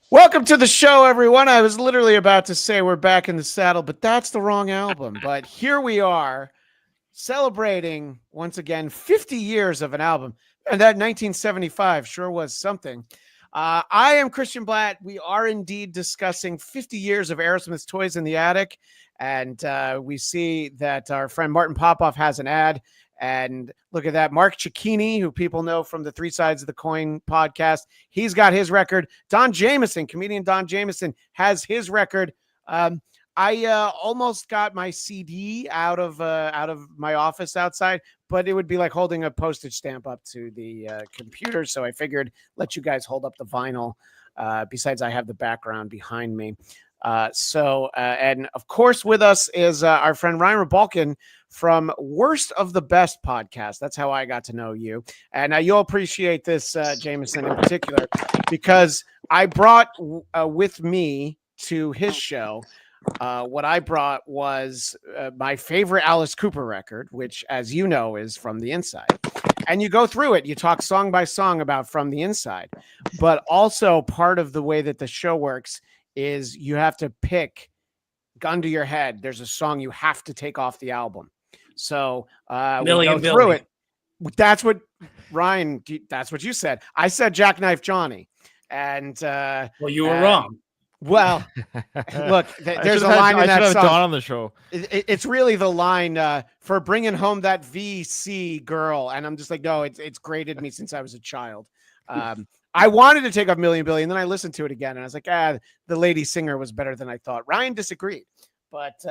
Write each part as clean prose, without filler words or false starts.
Welcome to the show, everyone. I was literally about to say we're back in the saddle, but that's the wrong album. But here we are celebrating once again 50 years of an album. And that 1975 sure was something. I am Christian Blatt. We are indeed discussing 50 years of Aerosmith's Toys in the Attic. And we see that our friend Martin Popoff has an ad. And look at that. Mark Cicchini, who people know from the Three Sides of the Coin podcast, he's got his record. Don Jamieson, comedian Don Jamieson, has his record. I almost got my CD out of my office outside, but it would be like holding a postage stamp up to the computer. So I figured let you guys hold up the vinyl. Besides, I have the background behind me. And of course, with us is our friend Ryan Rebalkin from Worst of the Best podcast. That's how I got to know you. And you'll appreciate this, Jameson, in particular, because I brought with me to his show. What I brought was my favorite Alice Cooper record, which, as you know, is From the Inside. And you go through it. You talk song by song about From the Inside. But also part of the way that the show works is you have to pick, gun to your head, there's a song you have to take off the album. So we go through it. That's what, Ryan, that's what you said. I said Jackknife Johnny. And well, you were wrong. Well, look, there's a line in that song. Don on the show. It's really the line for bringing home that VC girl. And I'm just like, no, it's grated me since I was a child. I wanted to take off Million Billy, and then I listened to it again, and I was like, the lady singer was better than I thought. Ryan disagreed. But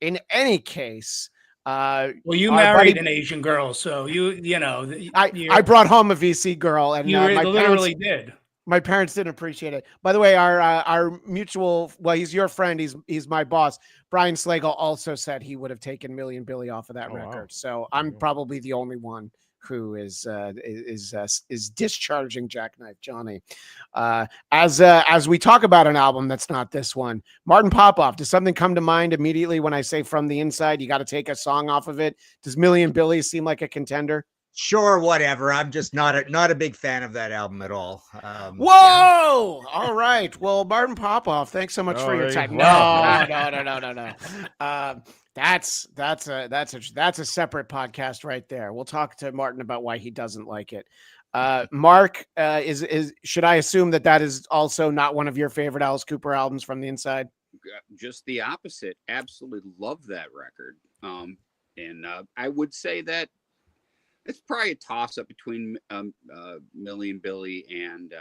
in any case... well, you married an Asian girl, so you know... I brought home a VC girl, and you literally did. My parents didn't appreciate it. By the way, our mutual... Well, he's your friend. He's my boss. Brian Slagle also said he would have taken Million Billy off of that record. Wow. So I'm probably the only one who is discharging Jackknife Johnny. As we talk about an album that's not this one, Martin Popoff, does something come to mind immediately when I say From the Inside? You got to take a song off of it. Does Million Billy seem like a contender? Sure, whatever. I'm just not a big fan of that album at all. Whoa! Yeah. All right. Well, Martin Popoff, thanks so much for your time. No. That's a separate podcast right there. We'll talk to Martin about why he doesn't like it. Mark, should I assume that is also not one of your favorite Alice Cooper albums, From the Inside? Just the opposite. Absolutely love that record. And I would say that it's probably a toss-up between Million Billy and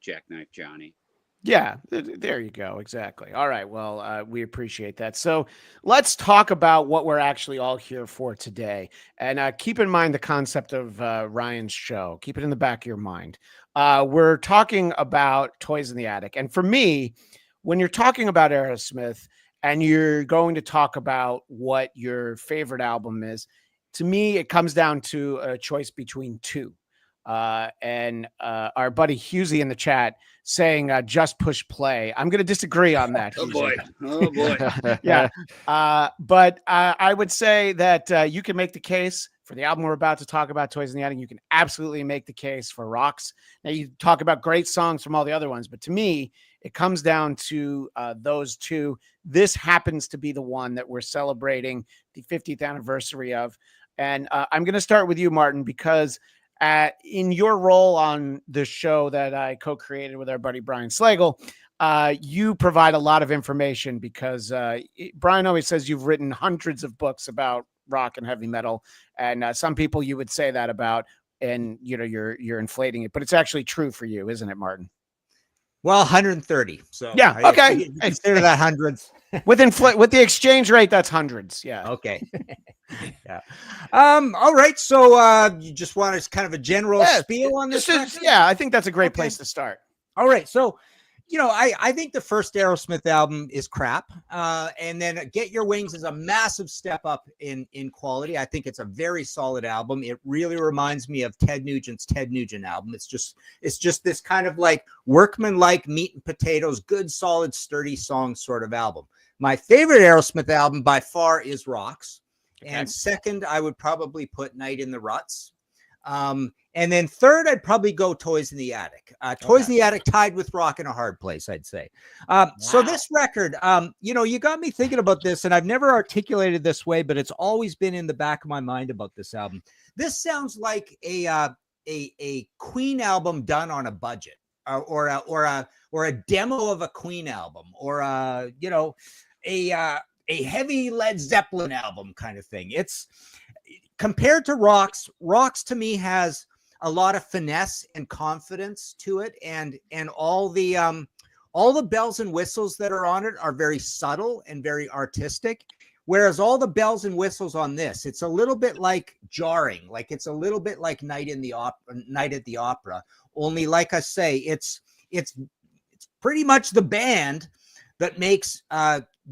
Jackknife Johnny. Yeah, there you go. Exactly. All right. Well, we appreciate that. So let's talk about what we're actually all here for today. And keep in mind the concept of Ryan's show. Keep it in the back of your mind. We're talking about Toys in the Attic. And for me, when you're talking about Aerosmith and you're going to talk about what your favorite album is, to me, it comes down to a choice between two. And our buddy Husey in the chat saying just push play. I'm going to disagree on that. Oh boy. Yeah. But I would say that you can make the case for the album we're about to talk about, Toys in the Attic. You can absolutely make the case for Rocks. Now you talk about great songs from all the other ones, but to me, it comes down to those two. This happens to be the one that we're celebrating the 50th anniversary of. And I'm going to start with you, Martin, because in your role on the show that I co-created with our buddy Brian Slagle, you provide a lot of information because Brian always says you've written hundreds of books about rock and heavy metal, and some people you would say that about, and you're inflating it, but it's actually true for you, isn't it, Martin? Well, 130. So yeah, okay. Consider that hundreds. With the exchange rate, that's hundreds. Yeah. Okay. Yeah. All right. So you just want kind of a general spiel on this? I think that's a great place to start. All right. So, I think the first Aerosmith album is crap. And then Get Your Wings is a massive step up in quality. I think it's a very solid album. It really reminds me of Ted Nugent's Ted Nugent album. It's just this kind of like workman-like meat and potatoes, good, solid, sturdy song sort of album. My favorite Aerosmith album by far is Rocks. Okay. And second, I would probably put Night in the Ruts. And then third, I'd probably go Toys in the Attic. Toys in the Attic tied with Rock in a Hard Place, I'd say. So this record, you got me thinking about this, and I've never articulated this way, but it's always been in the back of my mind about this album. This sounds like a Queen album done on a budget, or a demo of a Queen album, or a heavy Led Zeppelin album kind of thing. It's compared to Rocks to me has a lot of finesse and confidence to it, and all the bells and whistles that are on it are very subtle and very artistic, whereas all the bells and whistles on this, it's a little bit like jarring, like it's a little bit like Night at the Opera, only, like I say, it's pretty much the band that makes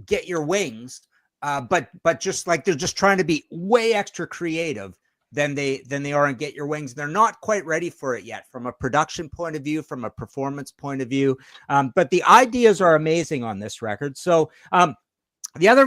Get Your Wings, but just like they're just trying to be way extra creative than they are in Get Your Wings. They're not quite ready for it yet from a production point of view, from a performance point of view. But the ideas are amazing on this record. So the other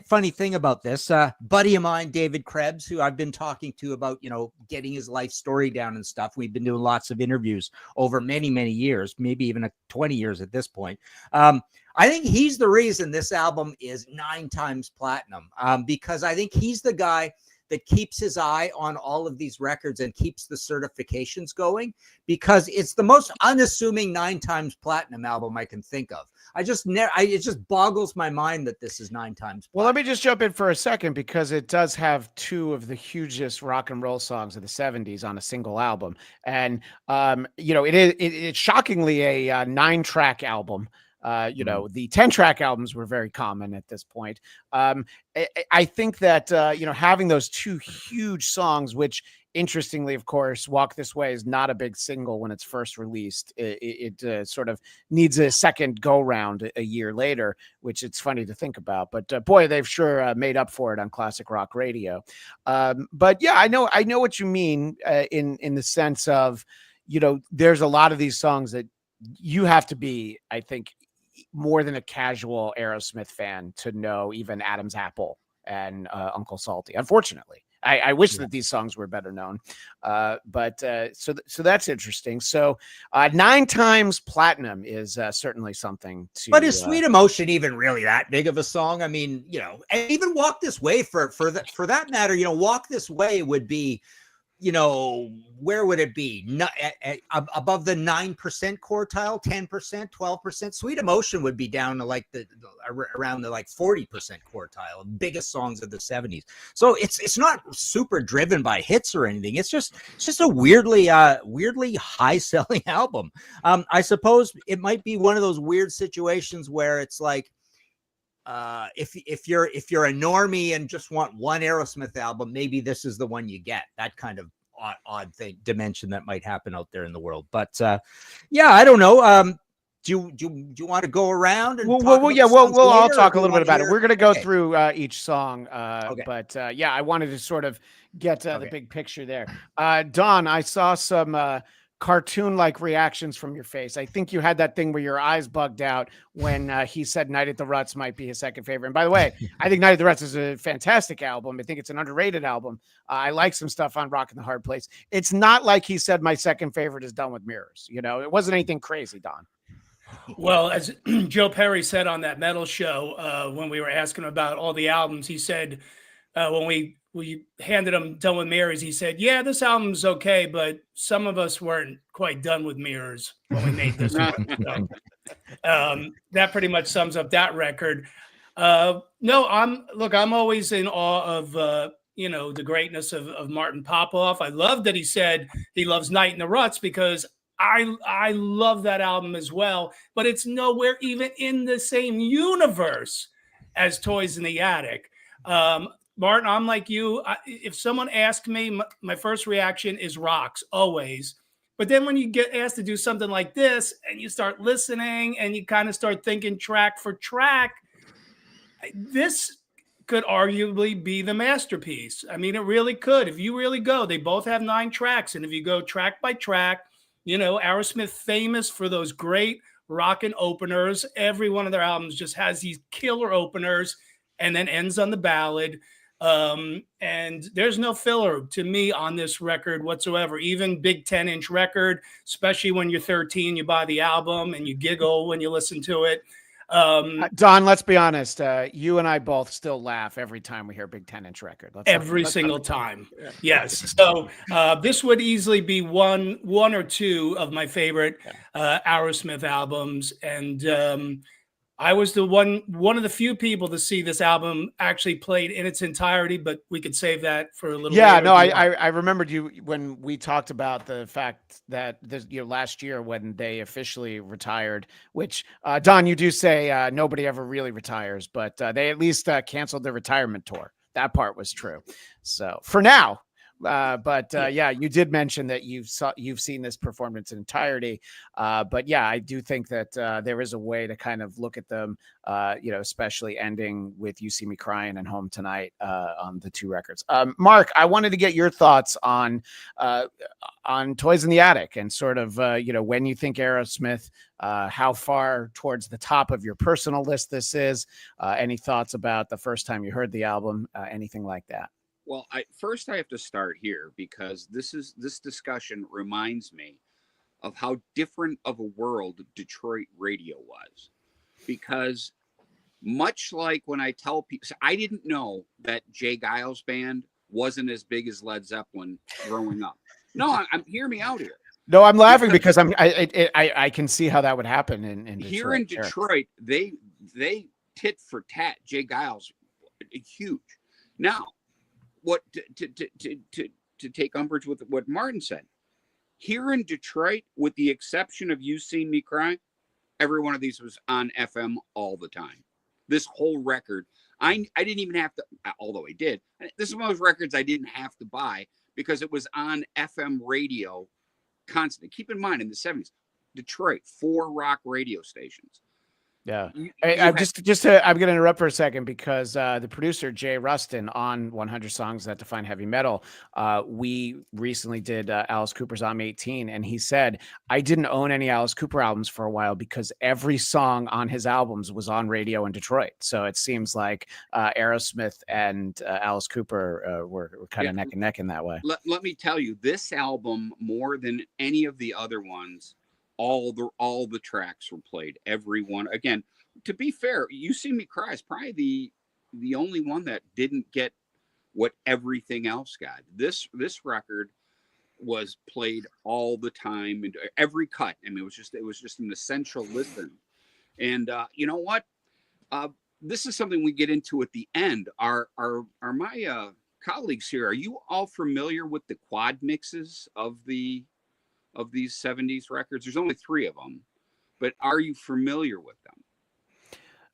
funny thing about this, buddy of mine, David Krebs, who I've been talking to about, getting his life story down and stuff. We've been doing lots of interviews over many, many years, maybe even 20 years at this point. I think he's the reason this album is 9 times platinum, because I think he's the guy that keeps his eye on all of these records and keeps the certifications going, because it's the most unassuming 9 times platinum album I can think of. It just boggles my mind that this is 9 times platinum. Well, let me just jump in for a second, because it does have 2 of the hugest rock and roll songs of the 70s on a single album. And, it's shockingly a 9-track album. The 10-track albums were very common at this point. I think that, having those 2 huge songs, which interestingly, of course, Walk This Way is not a big single when it's first released. It sort of needs a second go round a year later, which it's funny to think about. But boy, they've sure made up for it on classic rock radio. But yeah, I know what you mean in the sense of, there's a lot of these songs that you have to be, I think, more than a casual Aerosmith fan to know even Adam's Apple and Uncle Salty. Unfortunately, I wish that these songs were better known. But so that's interesting. So 9 times platinum is certainly something to. But is Sweet Emotion even really that big of a song? I mean, and even Walk This Way for that matter, Walk This Way would be, where would it be? Above the 9% quartile, 10%, 12%. Sweet Emotion would be down to like around the 40% quartile, biggest songs of the 70s. So it's not super driven by hits or anything. It's just a weirdly high selling album. I suppose it might be one of those weird situations where it's like, if you're a normie and just want one Aerosmith album, maybe this is the one you get. That kind of odd thing, dimension that might happen out there in the world. But I don't know. Do you want to go around and we'll all talk a little bit about it. We're going to go through each song. But I wanted to sort of get the big picture there. Don, I saw some cartoon-like reactions from your face. I think you had that thing where your eyes bugged out when he said Night at the Ruts might be his second favorite. And by the way, I think Night at the Ruts is a fantastic album. I think it's an underrated album. I like some stuff on Rock in the Hard Place. It's not like he said my second favorite is Done with Mirrors. It wasn't anything crazy, Don. Well, as Joe Perry said on that metal show, when we were asking about all the albums, he said when we handed him Done with Mirrors, he said, yeah, this album's okay, but some of us weren't quite done with Mirrors when we made this one. So, that pretty much sums up that record. No, I'm always in awe of, the greatness of Martin Popoff. I love that he said he loves Night in the Ruts, because I love that album as well, but it's nowhere even in the same universe as Toys in the Attic. Martin, I'm like you. If someone asked me, my first reaction is Rocks, always. But then when you get asked to do something like this and you start listening and you kind of start thinking track for track, this could arguably be the masterpiece. I mean, it really could. If you really go, they both have 9 tracks. And if you go track by track, Aerosmith famous for those great rockin' openers. Every one of their albums just has these killer openers and then ends on the ballad. And there's no filler to me on this record whatsoever. Even big 10-inch record, especially when you're 13, you buy the album and you giggle when you listen to it. Don, let's be honest. You and I both still laugh every time we hear Big 10-inch record. Every single time. Yes. So this would easily be one or two of my favorite Aerosmith albums. And I was one of the few people to see this album actually played in its entirety, but we could save that for a little Yeah, later. no, I remembered you when we talked about the fact that last year when they officially retired, which Don, you do say nobody ever really retires, but they at least canceled their retirement tour. That part was true. So for now. Yeah, you did mention that you've seen this performance in entirety. But yeah, I do think that there is a way to kind of look at them, especially ending with You See Me Crying and Home Tonight on the two records. Mark, I wanted to get your thoughts on Toys in the Attic and sort of, when you think Aerosmith, how far towards the top of your personal list this is. Any thoughts about the first time you heard the album, anything like that? Well, I have to start here because this discussion reminds me of how different of a world Detroit radio was. Because much like when I tell people, so I didn't know that Jay Giles' band wasn't as big as Led Zeppelin growing up. No, I'm hear me out here. No, I'm laughing because I can see how that would happen in Detroit. Here in Detroit, they tit for tat. Jay Giles, huge. Now, what to take umbrage with what Martin said, here in Detroit, with the exception of You See Me Cry, every one of these was on FM all the time. This whole record, I didn't even have to, although I did. This is one of those records I didn't have to buy because it was on FM radio constantly. Keep in mind, in the 70s, Detroit, 4 rock radio stations. Yeah, I'm going to interrupt for a second because the producer Jay Rustin on 100 Songs That Define Heavy Metal, we recently did Alice Cooper's I'm 18, and he said, I didn't own any Alice Cooper albums for a while because every song on his albums was on radio in Detroit. So it seems like Aerosmith and Alice Cooper were kind of neck and neck in that way. Let me tell you, this album, more than any of the other ones, all the tracks were played, every one. Again, to be fair, You See Me Cry is probably the only one that didn't get what everything else got. This record was played all the time and every cut. I mean, it was just an essential listen. And you know what? This is something we get into at the end. Are my colleagues here? Are you all familiar with the quad mixes of these 70s records? There's only 3 of them, but are you familiar with them?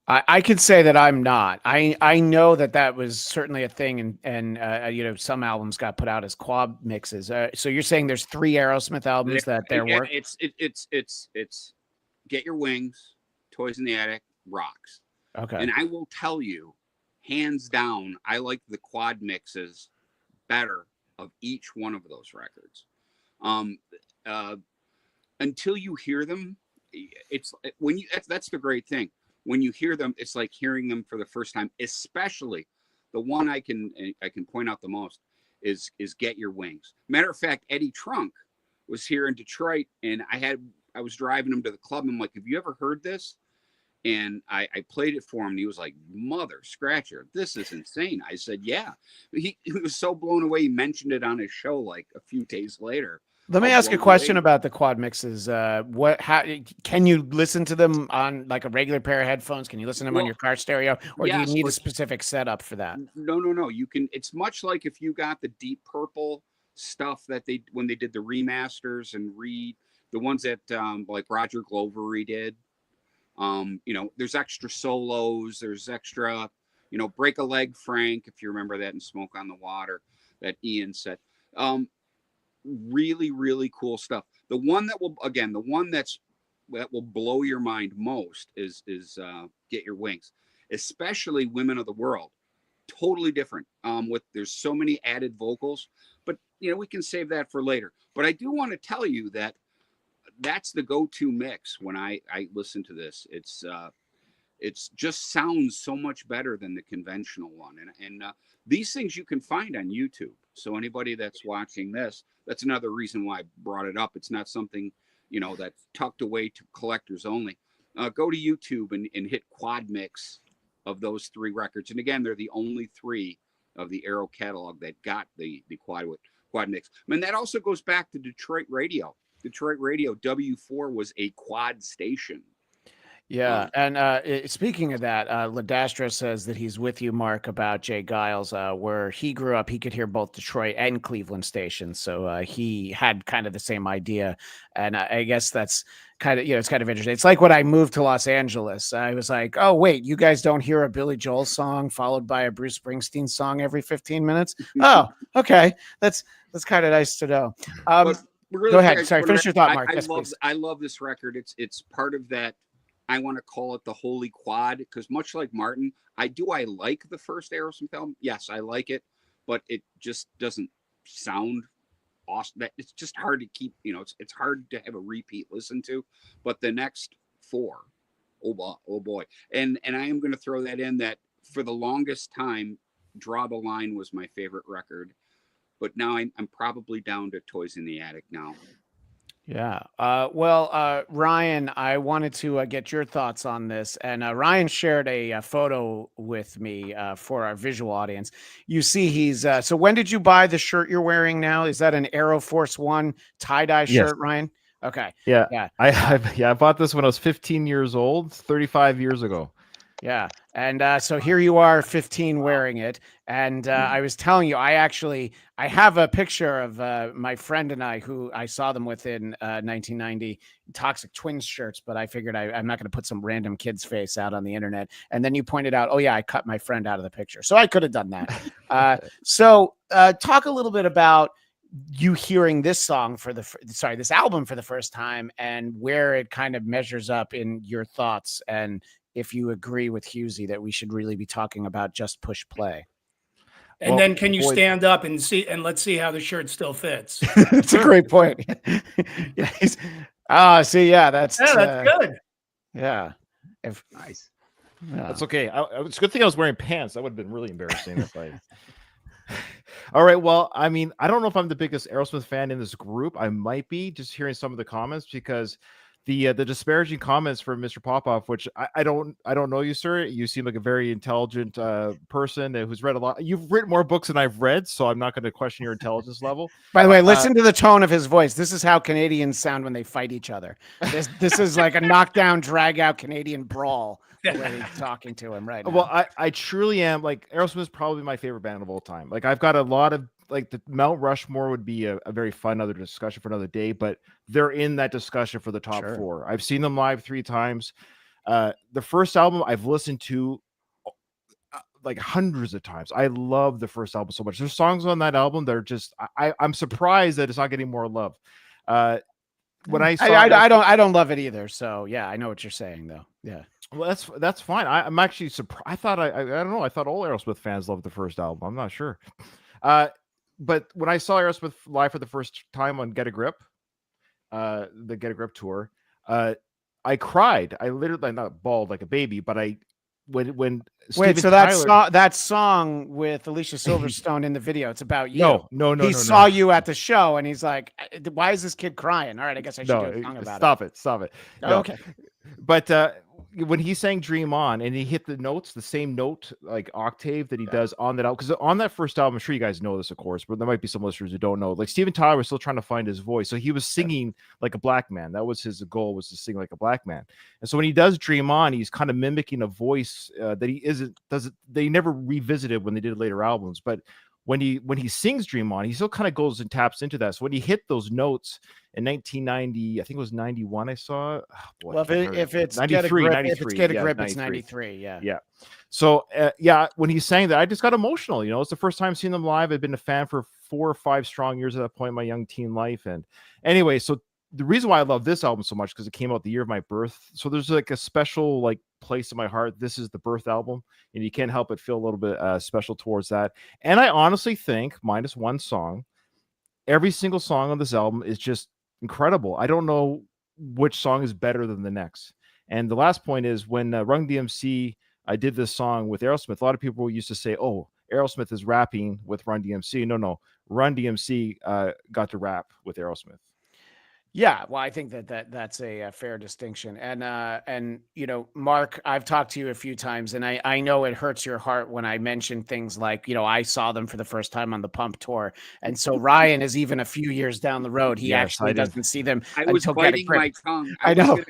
I could say that I'm not. I know that was certainly a thing, and some albums got put out as quad mixes. So you're saying there's 3 Aerosmith albums that they're working? It's Get Your Wings, Toys in the Attic, Rocks. Okay. And I will tell you, hands down, I like the quad mixes better of each one of those records. Until you hear them, that's the great thing. When you hear them, it's like hearing them for the first time. Especially the one I can point out the most is Get Your Wings. Matter of fact, Eddie Trunk was here in Detroit, and I was driving him to the club. And I'm like, have you ever heard this? And I played it for him, and he was like, mother scratcher, this is insane. I said, yeah. He was so blown away. He mentioned it on his show like a few days later. Let me ask a question about the quad mixes. How can you listen to them on like a regular pair of headphones? Can you listen to them on your car stereo, or do you need a specific setup for that? No. You can. It's much like if you got the Deep Purple stuff that when they did the remasters and the ones that like Roger Glover redid. There's extra solos. There's extra, Break a Leg, Frank, if you remember that, and Smoke on the Water that Ian said. Really, really cool stuff. The one that will blow your mind most is Get Your Wings, especially Women of the World. Totally different. There's so many added vocals, but we can save that for later. But I do want to tell you that's the go-to mix when I listen to this. It's It's just sounds so much better than the conventional one. And these things you can find on YouTube. So anybody that's watching this, that's another reason why I brought it up. It's not something, that's tucked away to collectors only. Go to YouTube and hit quad mix of those 3 records. And again, they're the only 3 of the Aero catalog that got the quad mix. I mean, that also goes back to Detroit radio. Detroit radio W4 was a quad station. Yeah, and speaking of that, Ladastra says that he's with you, Mark, about Jay Giles. Where he grew up, he could hear both Detroit and Cleveland stations, so he had kind of the same idea. And I guess that's kind of, it's kind of interesting. It's like when I moved to Los Angeles, I was like, oh wait, you guys don't hear a Billy Joel song followed by a Bruce Springsteen song every 15 minutes? Oh, okay, that's kind of nice to know. Really go ahead. Sorry, finish your thought, Mark. I love this record. It's part of that. I want to call it the holy quad, because much like Martin, I like the first Aerosmith album. Yes, I like it, but it just doesn't sound awesome. It's just hard to keep, it's hard to have a repeat listen to. But the next 4, oh boy. And I am going to throw that in, that for the longest time, Draw the Line was my favorite record. But now I'm probably down to Toys in the Attic now. Yeah. Ryan, I wanted to get your thoughts on this. And Ryan shared a photo with me for our visual audience. You see he's so when did you buy the shirt you're wearing now? Is that an Aero Force One tie-dye shirt, Ryan? Okay. Yeah. I bought this when I was 15 years old, 35 years ago. Yeah. And so here you are, 15, wearing it. And I was telling you, I have a picture of my friend and I, who I saw them with in 1990, Toxic Twins shirts, but I figured I'm not going to put some random kid's face out on the internet. And then you pointed out, oh yeah, I cut my friend out of the picture. So I could have done that. So talk a little bit about you hearing this song this album for the first time, and where it kind of measures up in your thoughts, and if you agree with Husey that we should really be talking about just push play. And then can you stand up and let's see how the shirt still fits. That's a great point. That's good. Yeah. Nice. Yeah. That's okay. It's a good thing I was wearing pants. That would have been really embarrassing if I. All right. Well, I mean, I don't know if I'm the biggest Aerosmith fan in this group. I might be, just hearing some of the comments, because the disparaging comments from Mr. Popoff, which I don't know you, sir. You seem like a very intelligent person who's read a lot. You've written more books than I've read, so I'm not going to question your intelligence level. By the way, listen to the tone of his voice. This is how Canadians sound when they fight each other. This is like a knockdown, drag out Canadian brawl. The way he's talking to him right now. Well, I truly am. Like, Aerosmith is probably my favorite band of all time. Like, I've got a lot of, like, the Mount Rushmore would be a very fun other discussion for another day, but they're in that discussion for the top 4. I've seen them live 3 times. The first album I've listened to like hundreds of times. I love the first album so much. There's songs on that album that are just, I'm surprised that it's not getting more love. When I don't love it either. So yeah, I know what you're saying though. Yeah. Well, that's fine. I'm actually surprised. I thought I don't know. I thought all Aerosmith fans loved the first album. I'm not sure. But when I saw Aerosmith live for the first time on Get a Grip, the Get a Grip tour, I cried. I literally, not bawled like a baby, but when Wait, so that song with Alicia Silverstone in the video, it's about you. No. He saw you at the show and he's like, why is this kid crying? All right, I guess I should do a song about it. Stop it. No. Okay. But when he sang Dream On and he hit the notes, the same note, like octave that he does on that album, because on that first album, I'm sure you guys know this, of course, but there might be some listeners who don't know. Like, Steven Tyler was still trying to find his voice. So he was singing like a black man. That was his goal, was to sing like a black man. And so when he does Dream On, he's kind of mimicking a voice that they never revisited when they did later albums. But when he sings Dream On, he still kind of goes and taps into that. So when he hit those notes in 1990, I think it was 91, I saw. If it's 93, Get a Grip, it's 93. Yeah. So when he sang that, I just got emotional. You know, it's the first time seeing them live. I've been a fan for 4 or 5 strong years at that point in my young teen life. And anyway, so the reason why I love this album so much, because it came out the year of my birth. So there's like a special like place in my heart. This is the birth album, and you can't help but feel a little bit special towards that. And I honestly think, minus one song, every single song on this album is just incredible. I don't know which song is better than the next. And the last point is when Run DMC did this song with Aerosmith, a lot of people used to say, "Oh, Aerosmith is rapping with Run DMC." No, Run DMC got to rap with Aerosmith. Yeah, well, I think that's a fair distinction, and Mark, I've talked to you a few times, and I know it hurts your heart when I mention things like, I saw them for the first time on the Pump tour, and so Ryan is even a few years down the road. He actually doesn't see them. I was biting my tongue. I know.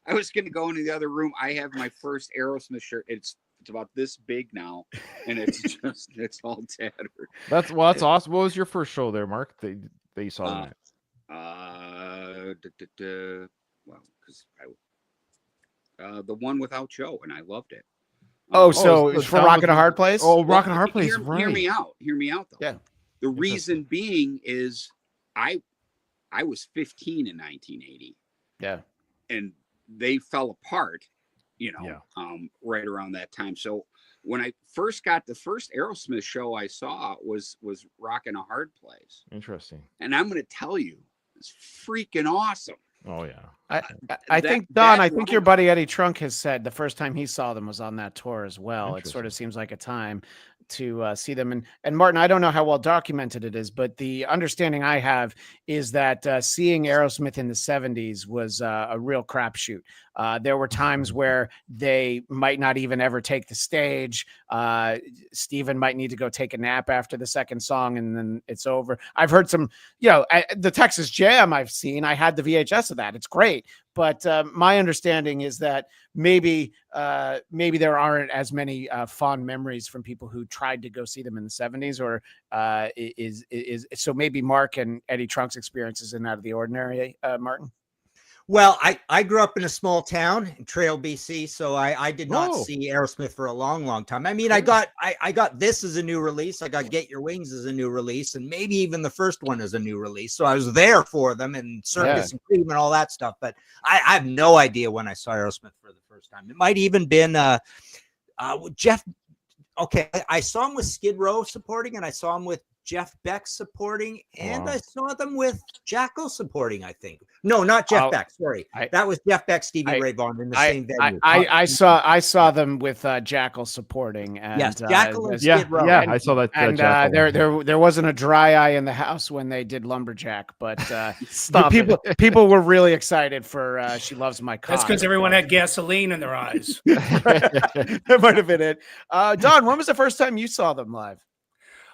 I was going to go into the other room. I have my first Aerosmith shirt. It's about this big now, and it's all tattered. That's awesome. What was your first show there, Mark? That you saw them at? Well, because the one without Joe, and I loved it. So it's for Rockin' a Hard Place. Oh, Rockin' a Hard Place. Hear me out. Though. Yeah. The reason being is I was 15 in 1980. Yeah. And they fell apart, right around that time. So when I first got the first Aerosmith show I saw was Rockin' a Hard Place. Interesting. And I'm going to tell you, it's freaking awesome. Oh yeah. I think Don, I think your buddy Eddie Trunk has said the first time he saw them was on that tour as well. It sort of seems like a time to see them. And Martin, I don't know how well documented it is, but the understanding I have is that seeing Aerosmith in the 70s was a real crapshoot. There were times where they might not even ever take the stage. Steven might need to go take a nap after the second song, and then it's over. I've heard some, the Texas Jam I've seen. I had the VHS of that. It's great. But my understanding is that maybe there aren't as many fond memories from people who tried to go see them in the 70s, or is so maybe Mark and Eddie Trunk's experience isn't out of the ordinary, Martin? Well, I grew up in a small town in Trail, BC, so I did not see Aerosmith for a long, long time. I mean, I got this as a new release. I got Get Your Wings as a new release, and maybe even the first one as a new release. So I was there for them, and Circus and Cream and all that stuff. But I have no idea when I saw Aerosmith for the first time. It might even been Jeff. Okay, I saw him with Skid Row supporting, and I saw him with Jeff Beck supporting, and I saw them with Jacko supporting, I think. No, not Jeff Beck. Sorry. That was Jeff Beck, Stevie Ray Vaughan in the same venue. I saw them with Jackal supporting. And, yes, Jackal and Skid Row. Yeah, I saw that. And there wasn't a dry eye in the house when they did Lumberjack, but people were really excited for She Loves My Car. That's because everyone had gasoline in their eyes. That might have been it. Don, when was the first time you saw them live?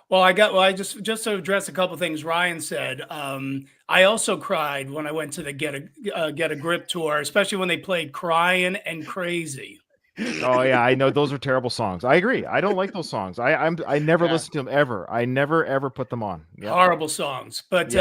Well, I just to address a couple of things Ryan said. I also cried when I went to the Get a Grip tour, especially when they played Crying and Crazy. Oh yeah, I know those are terrible songs. I agree. I don't like those songs. I never listened to them ever. I never ever put them on. Yep. Horrible songs. But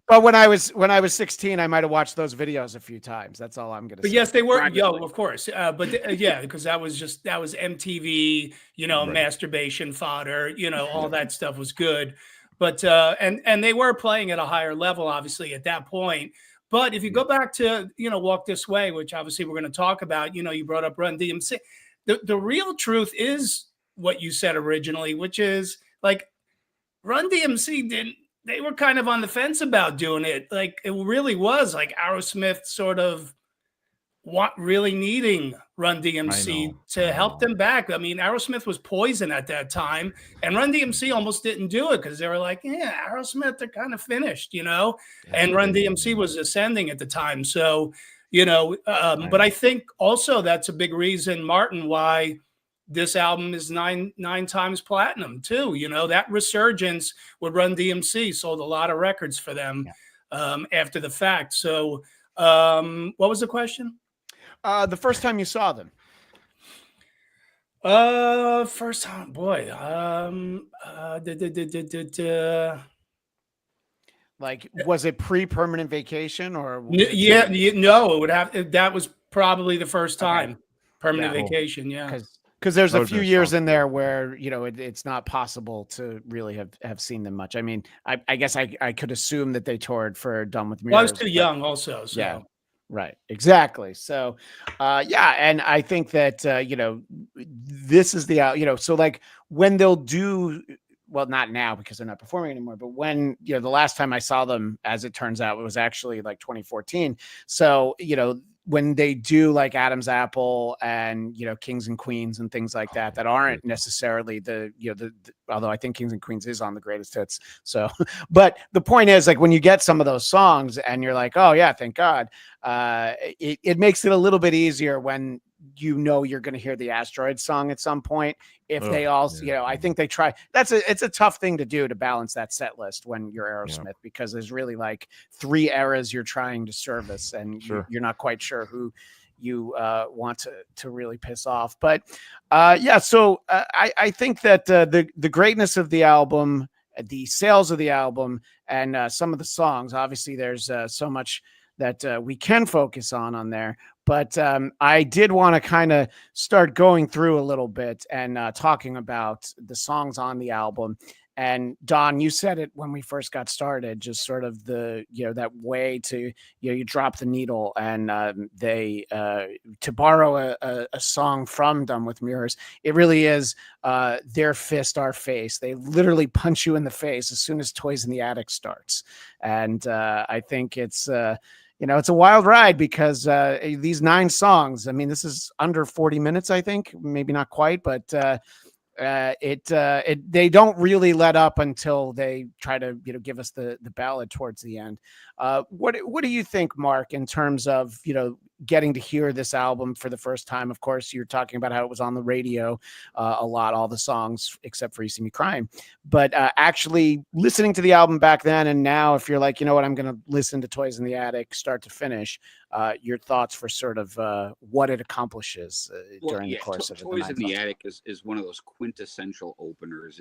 but when I was 16, I might have watched those videos a few times. That's all I'm gonna say. But yes, they were. Of course. Because that was MTV. Masturbation fodder. All that stuff was good. But and they were playing at a higher level, obviously, at that point. But if you go back to, Walk This Way, which obviously we're going to talk about, you brought up Run DMC. The real truth is what you said originally, which is like Run DMC they were kind of on the fence about doing it. Like it really was like Aerosmith sort of really needing Run DMC to help them back. I mean, Aerosmith was Poison at that time, and Run DMC almost didn't do it because they were like, yeah, Aerosmith, they're kind of finished, and Run DMC was ascending at the time. So, but I think also that's a big reason, Martin, why this album is nine times platinum too. That resurgence with Run DMC sold a lot of records for them after the fact. So what was the question? The first time you saw them. First time, boy. Like, was it pre-permanent vacation or? No, it would have. That was probably the first time. Permanent vacation, yeah. Because there's a few years in there where it's not possible to really have seen them much. I mean, I guess I could assume that they toured for Done with Mirrors. Well, I was too young, also. So. Yeah. Right. Exactly. So, and I think that, this is the, so like when they'll do, well, not now because they're not performing anymore, but when, the last time I saw them, as it turns out, it was actually like 2014. So, when they do like Adam's Apple and, you know, Kings and Queens and things like that, that aren't necessarily the, you know, although I think Kings and Queens is on the greatest hits. So, but the point is, like, when you get some of those songs and you're like, oh yeah, thank God, it makes it a little bit easier when you know you're going to hear the Asteroid song at some point. If they also, you know, I think they try. It's a tough thing to do, to balance that set list when you're Aerosmith, because there's really like 3 eras you're trying to service, and you're not quite sure who you want to really piss off. But so I think that the greatness of the album, the sales of the album, and some of the songs, obviously there's so much that we can focus on there. But I did want to kind of start going through a little bit and talking about the songs on the album. And Don, you said it when we first got started, just sort of the, you know, that way to, you know, you drop the needle, and they, to borrow a song from Done with Mirrors, it really is their fist, our face. They literally punch you in the face as soon as Toys in the Attic starts. And I think it's, you know, it's a wild ride, because these 9 songs, I mean, this is under 40 minutes, I think, maybe not quite, but they don't really let up until they try to, you know, give us the ballad towards the end. What do you think, Mark, in terms of, you know, getting to hear this album for the first time? Of course, you're talking about how it was on the radio a lot, all the songs except for You See Me Crying, but actually listening to the album back then and now, if you're like, you know what, I'm going to listen to Toys in the Attic start to finish, your thoughts for sort of what it accomplishes during the course of it. Toys in the Attic is one of those quintessential openers.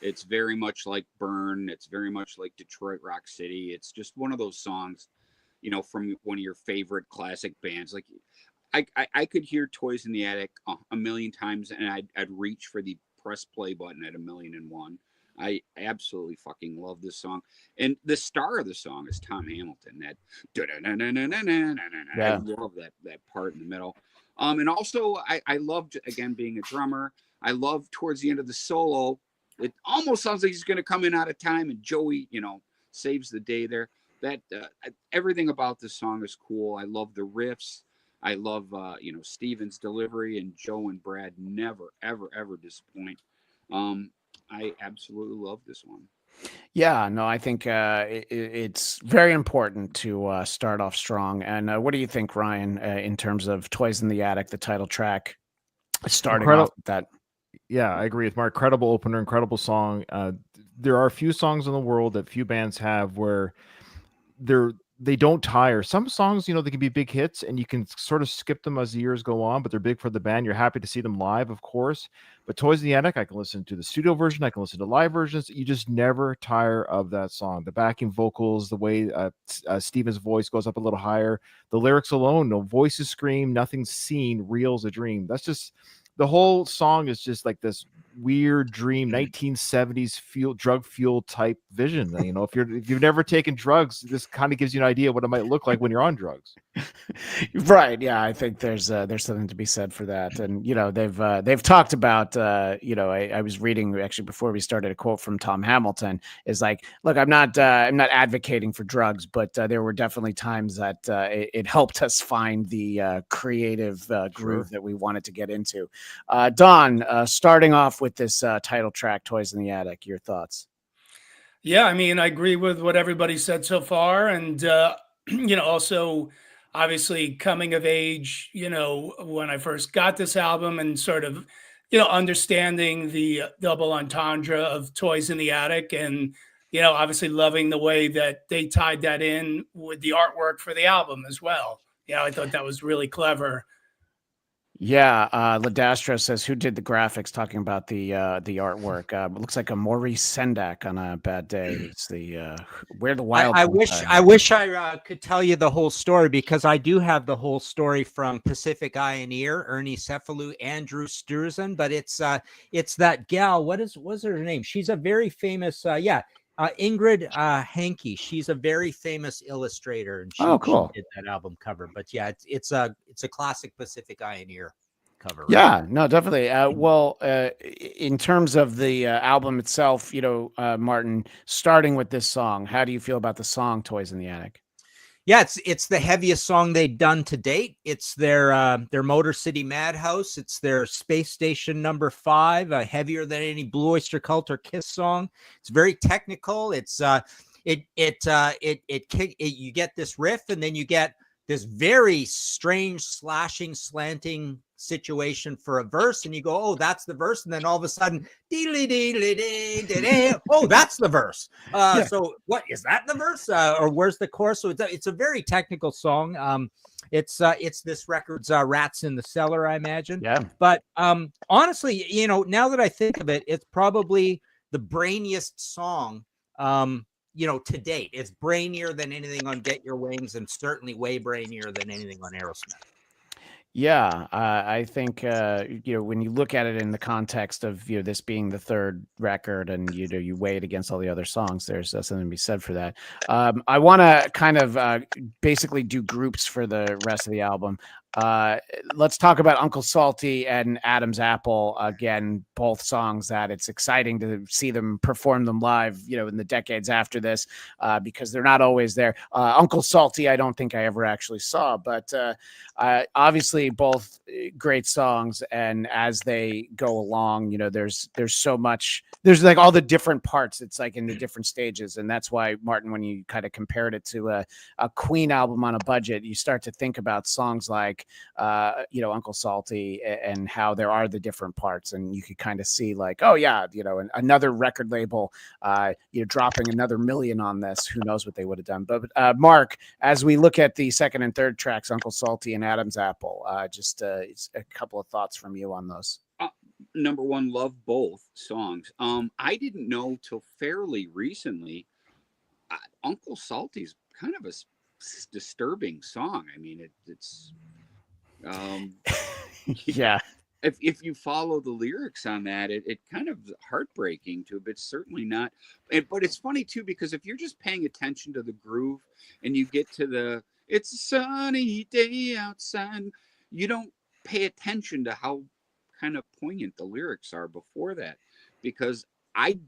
It's very much like Burn. It's very much like Detroit Rock City. It's just one of those songs, you know, from one of your favorite classic bands. Like I could hear Toys in the Attic a million times, and I'd reach for the press play button at 1,000,001. I absolutely fucking love this song. And the star of the song is Tom Hamilton. That I love that part in the middle. And also I loved, again, being a drummer, I love towards the end of the solo, it almost sounds like he's going to come in out of time, and Joey, you know, saves the day there. That everything about this song is cool. I love the riffs. I love you know, Steven's delivery, and Joe and Brad never ever disappoint. I absolutely love this one. Yeah, no, I think it's very important to start off strong. And what do you think, Ryan, in terms of Toys in the Attic, the title track, starting off with that? Yeah, I agree with Mark. Incredible opener, incredible song. There are a few songs in the world that few bands have where they don't tire. Some songs, you know, they can be big hits and you can sort of skip them as the years go on, but they're big for the band. You're happy to see them live, of course. But Toys in the Attic, I can listen to the studio version, I can listen to live versions. You just never tire of that song. The backing vocals, the way Steven's voice goes up a little higher, the lyrics alone, no voices scream, nothing's seen, real's a dream. That's just, the whole song is just like this weird dream, 1970s drug fuel type vision. You know, if you've never taken drugs, this kind of gives you an idea what it might look like when you're on drugs. Right. Yeah, I think there's something to be said for that. And, you know, they've talked about, you know, I was reading actually before we started a quote from Tom Hamilton is like, look, I'm not advocating for drugs, but there were definitely times that it helped us find the creative groove that we wanted to get into. Don, starting off with this title track, Toys in the Attic, your thoughts? Yeah, I mean, I agree with what everybody said so far. And, you know, also obviously coming of age, you know, when I first got this album and sort of, you know, understanding the double entendre of Toys in the Attic, and, you know, obviously loving the way that they tied that in with the artwork for the album as well. Yeah, I thought that was really clever. Yeah, Ladastro says, who did the graphics, talking about the artwork. It looks like a Maurice Sendak on a bad day. It's the Where the Wild I wish I could tell you the whole story, because I do have the whole story from Pacific Eye and Ear, Ernie Cefalu, Andrew Sturzen, but it's that gal, what's her name? She's a very famous Ingrid Hankey. She's a very famous illustrator, and she did that album cover. But yeah, it's a classic Pacific Eye and Ear cover. Right? Yeah, no, definitely. Well, in terms of the album itself, you know, Martin, starting with this song, how do you feel about the song Toys in the Attic? Yeah, it's the heaviest song they've done to date. It's their Motor City Madhouse. It's their Space Station number 5, heavier than any Blue Oyster Cult or Kiss song. It's very technical. It's you get this riff, and then you get this very strange slashing, slanting situation for a verse, and you go, oh, that's the verse, and then all of a sudden, oh, that's the verse. So what is that, the verse, or where's the chorus? So it's a very technical song. It's this record's Rats in the Cellar, I imagine. Yeah. But honestly, now that I think of it, it's probably the brainiest song to date. It's brainier than anything on Get Your Wings, and certainly way brainier than anything on Aerosmith. Yeah, I think when you look at it in the context of this being the third record, and you weigh it against all the other songs, there's something to be said for that. I want to kind of basically do groups for the rest of the album. Let's talk about Uncle Salty and Adam's Apple. Again, both songs that it's exciting to see them perform them live, in the decades after this, because they're not always there. Uncle Salty, I don't think I ever actually saw, but obviously both great songs. And as they go along, there's so much, there's like all the different parts. It's like in the different stages. And that's why, Martin, when you kind of compared it to a Queen album on a budget, you start to think about songs like Uncle Salty, and how there are the different parts, and you could kind of see like, oh yeah, another record label dropping another million on this, who knows what they would have done. But Mark, as we look at the second and third tracks, Uncle Salty and Adam's Apple, just a couple of thoughts from you on those. Number one, love both songs. I didn't know till fairly recently Uncle Salty's kind of a disturbing song. I mean, it's yeah. If you follow the lyrics on that, it kind of heartbreaking to, but certainly not. But it's funny too, because if you're just paying attention to the groove and you get to it's a sunny day outside, you don't pay attention to how kind of poignant the lyrics are before that, because I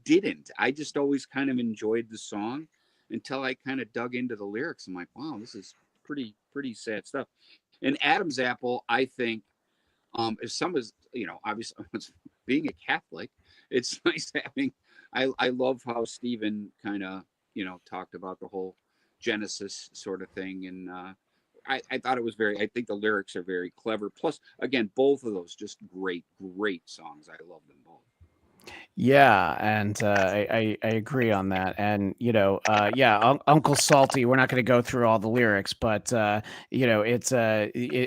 just always kind of enjoyed the song until I kind of dug into the lyrics. I'm like, wow, this is pretty sad stuff. And Adam's Apple, I think, if someone's, obviously being a Catholic, it's nice having, I love how Stephen kind of, talked about the whole Genesis sort of thing. And I thought it was I think the lyrics are very clever. Plus, again, both of those just great songs. I love them both. Yeah, and I agree on that. And Uncle Salty, we're not going to go through all the lyrics, but it's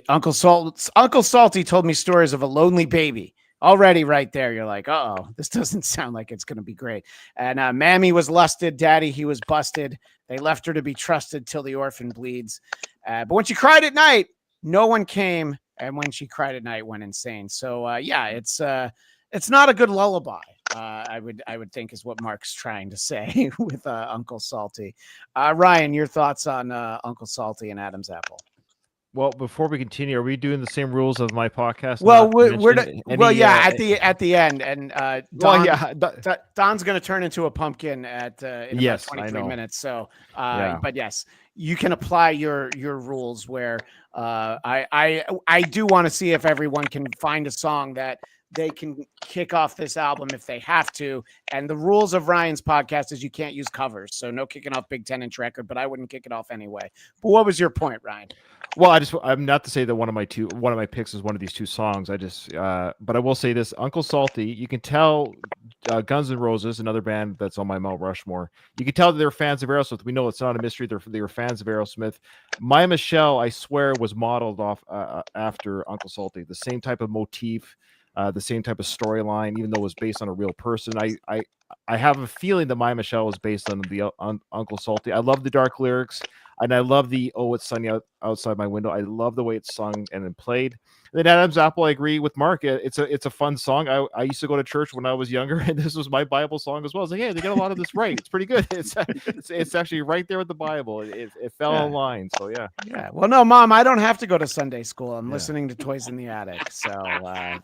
Uncle Salty told me stories of a lonely baby. Already right there, you're like, uh-oh, this doesn't sound like it's going to be great. And Mammy was lusted, Daddy, he was busted. They left her to be trusted till the orphan bleeds. But when she cried at night, no one came. And when she cried at night, went insane. So it's not a good lullaby. I would think is what Mark's trying to say with Uncle Salty. Ryan, your thoughts on Uncle Salty and Adam's Apple? Well, before we continue, are we doing the same rules of my podcast? Well, at the end, and Don's going to turn into a pumpkin in about 23 minutes. So, but yes, you can apply your rules where I do want to see if everyone can find a song that they can kick off this album if they have to. And the rules of Ryan's podcast is you can't use covers. So no kicking off Big 10-inch record, but I wouldn't kick it off anyway. But what was your point, Ryan? Well, I'm not to say that one of my picks is one of these two songs. But I will say this: Uncle Salty, you can tell Guns N' Roses, another band that's on my Mount Rushmore, you can tell that they're fans of Aerosmith. We know it's not a mystery. They were fans of Aerosmith. My Michelle, I swear, was modeled off after Uncle Salty. The same type of motif, the same type of storyline, even though it was based on a real person. I have a feeling that My Michelle was based on Uncle Salty. I love the dark lyrics, and I love the "Oh, it's sunny outside my window." I love the way it's sung and then played. And then Adam's Apple, I agree with Mark. It's a fun song. I used to go to church when I was younger, and this was my Bible song as well. I was like, hey, they got a lot of this right. It's pretty good. It's actually right there with the Bible. It fell in line. So yeah. Yeah. Well, no, Mom, I don't have to go to Sunday school. I'm listening to Toys in the Attic. So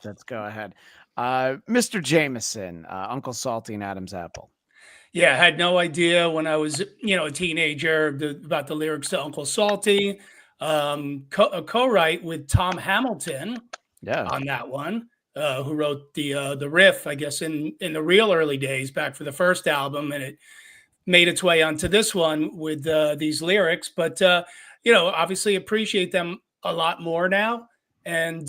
let's go ahead. Mr. Jamieson, Uncle Salty and Adam's Apple. Yeah, I had no idea when I was, a teenager about the lyrics to Uncle Salty. A co-write with Tom Hamilton Yeah. on that one, who wrote the riff, I guess, in the real early days back for the first album, and it made its way onto this one with these lyrics. But obviously appreciate them a lot more now. And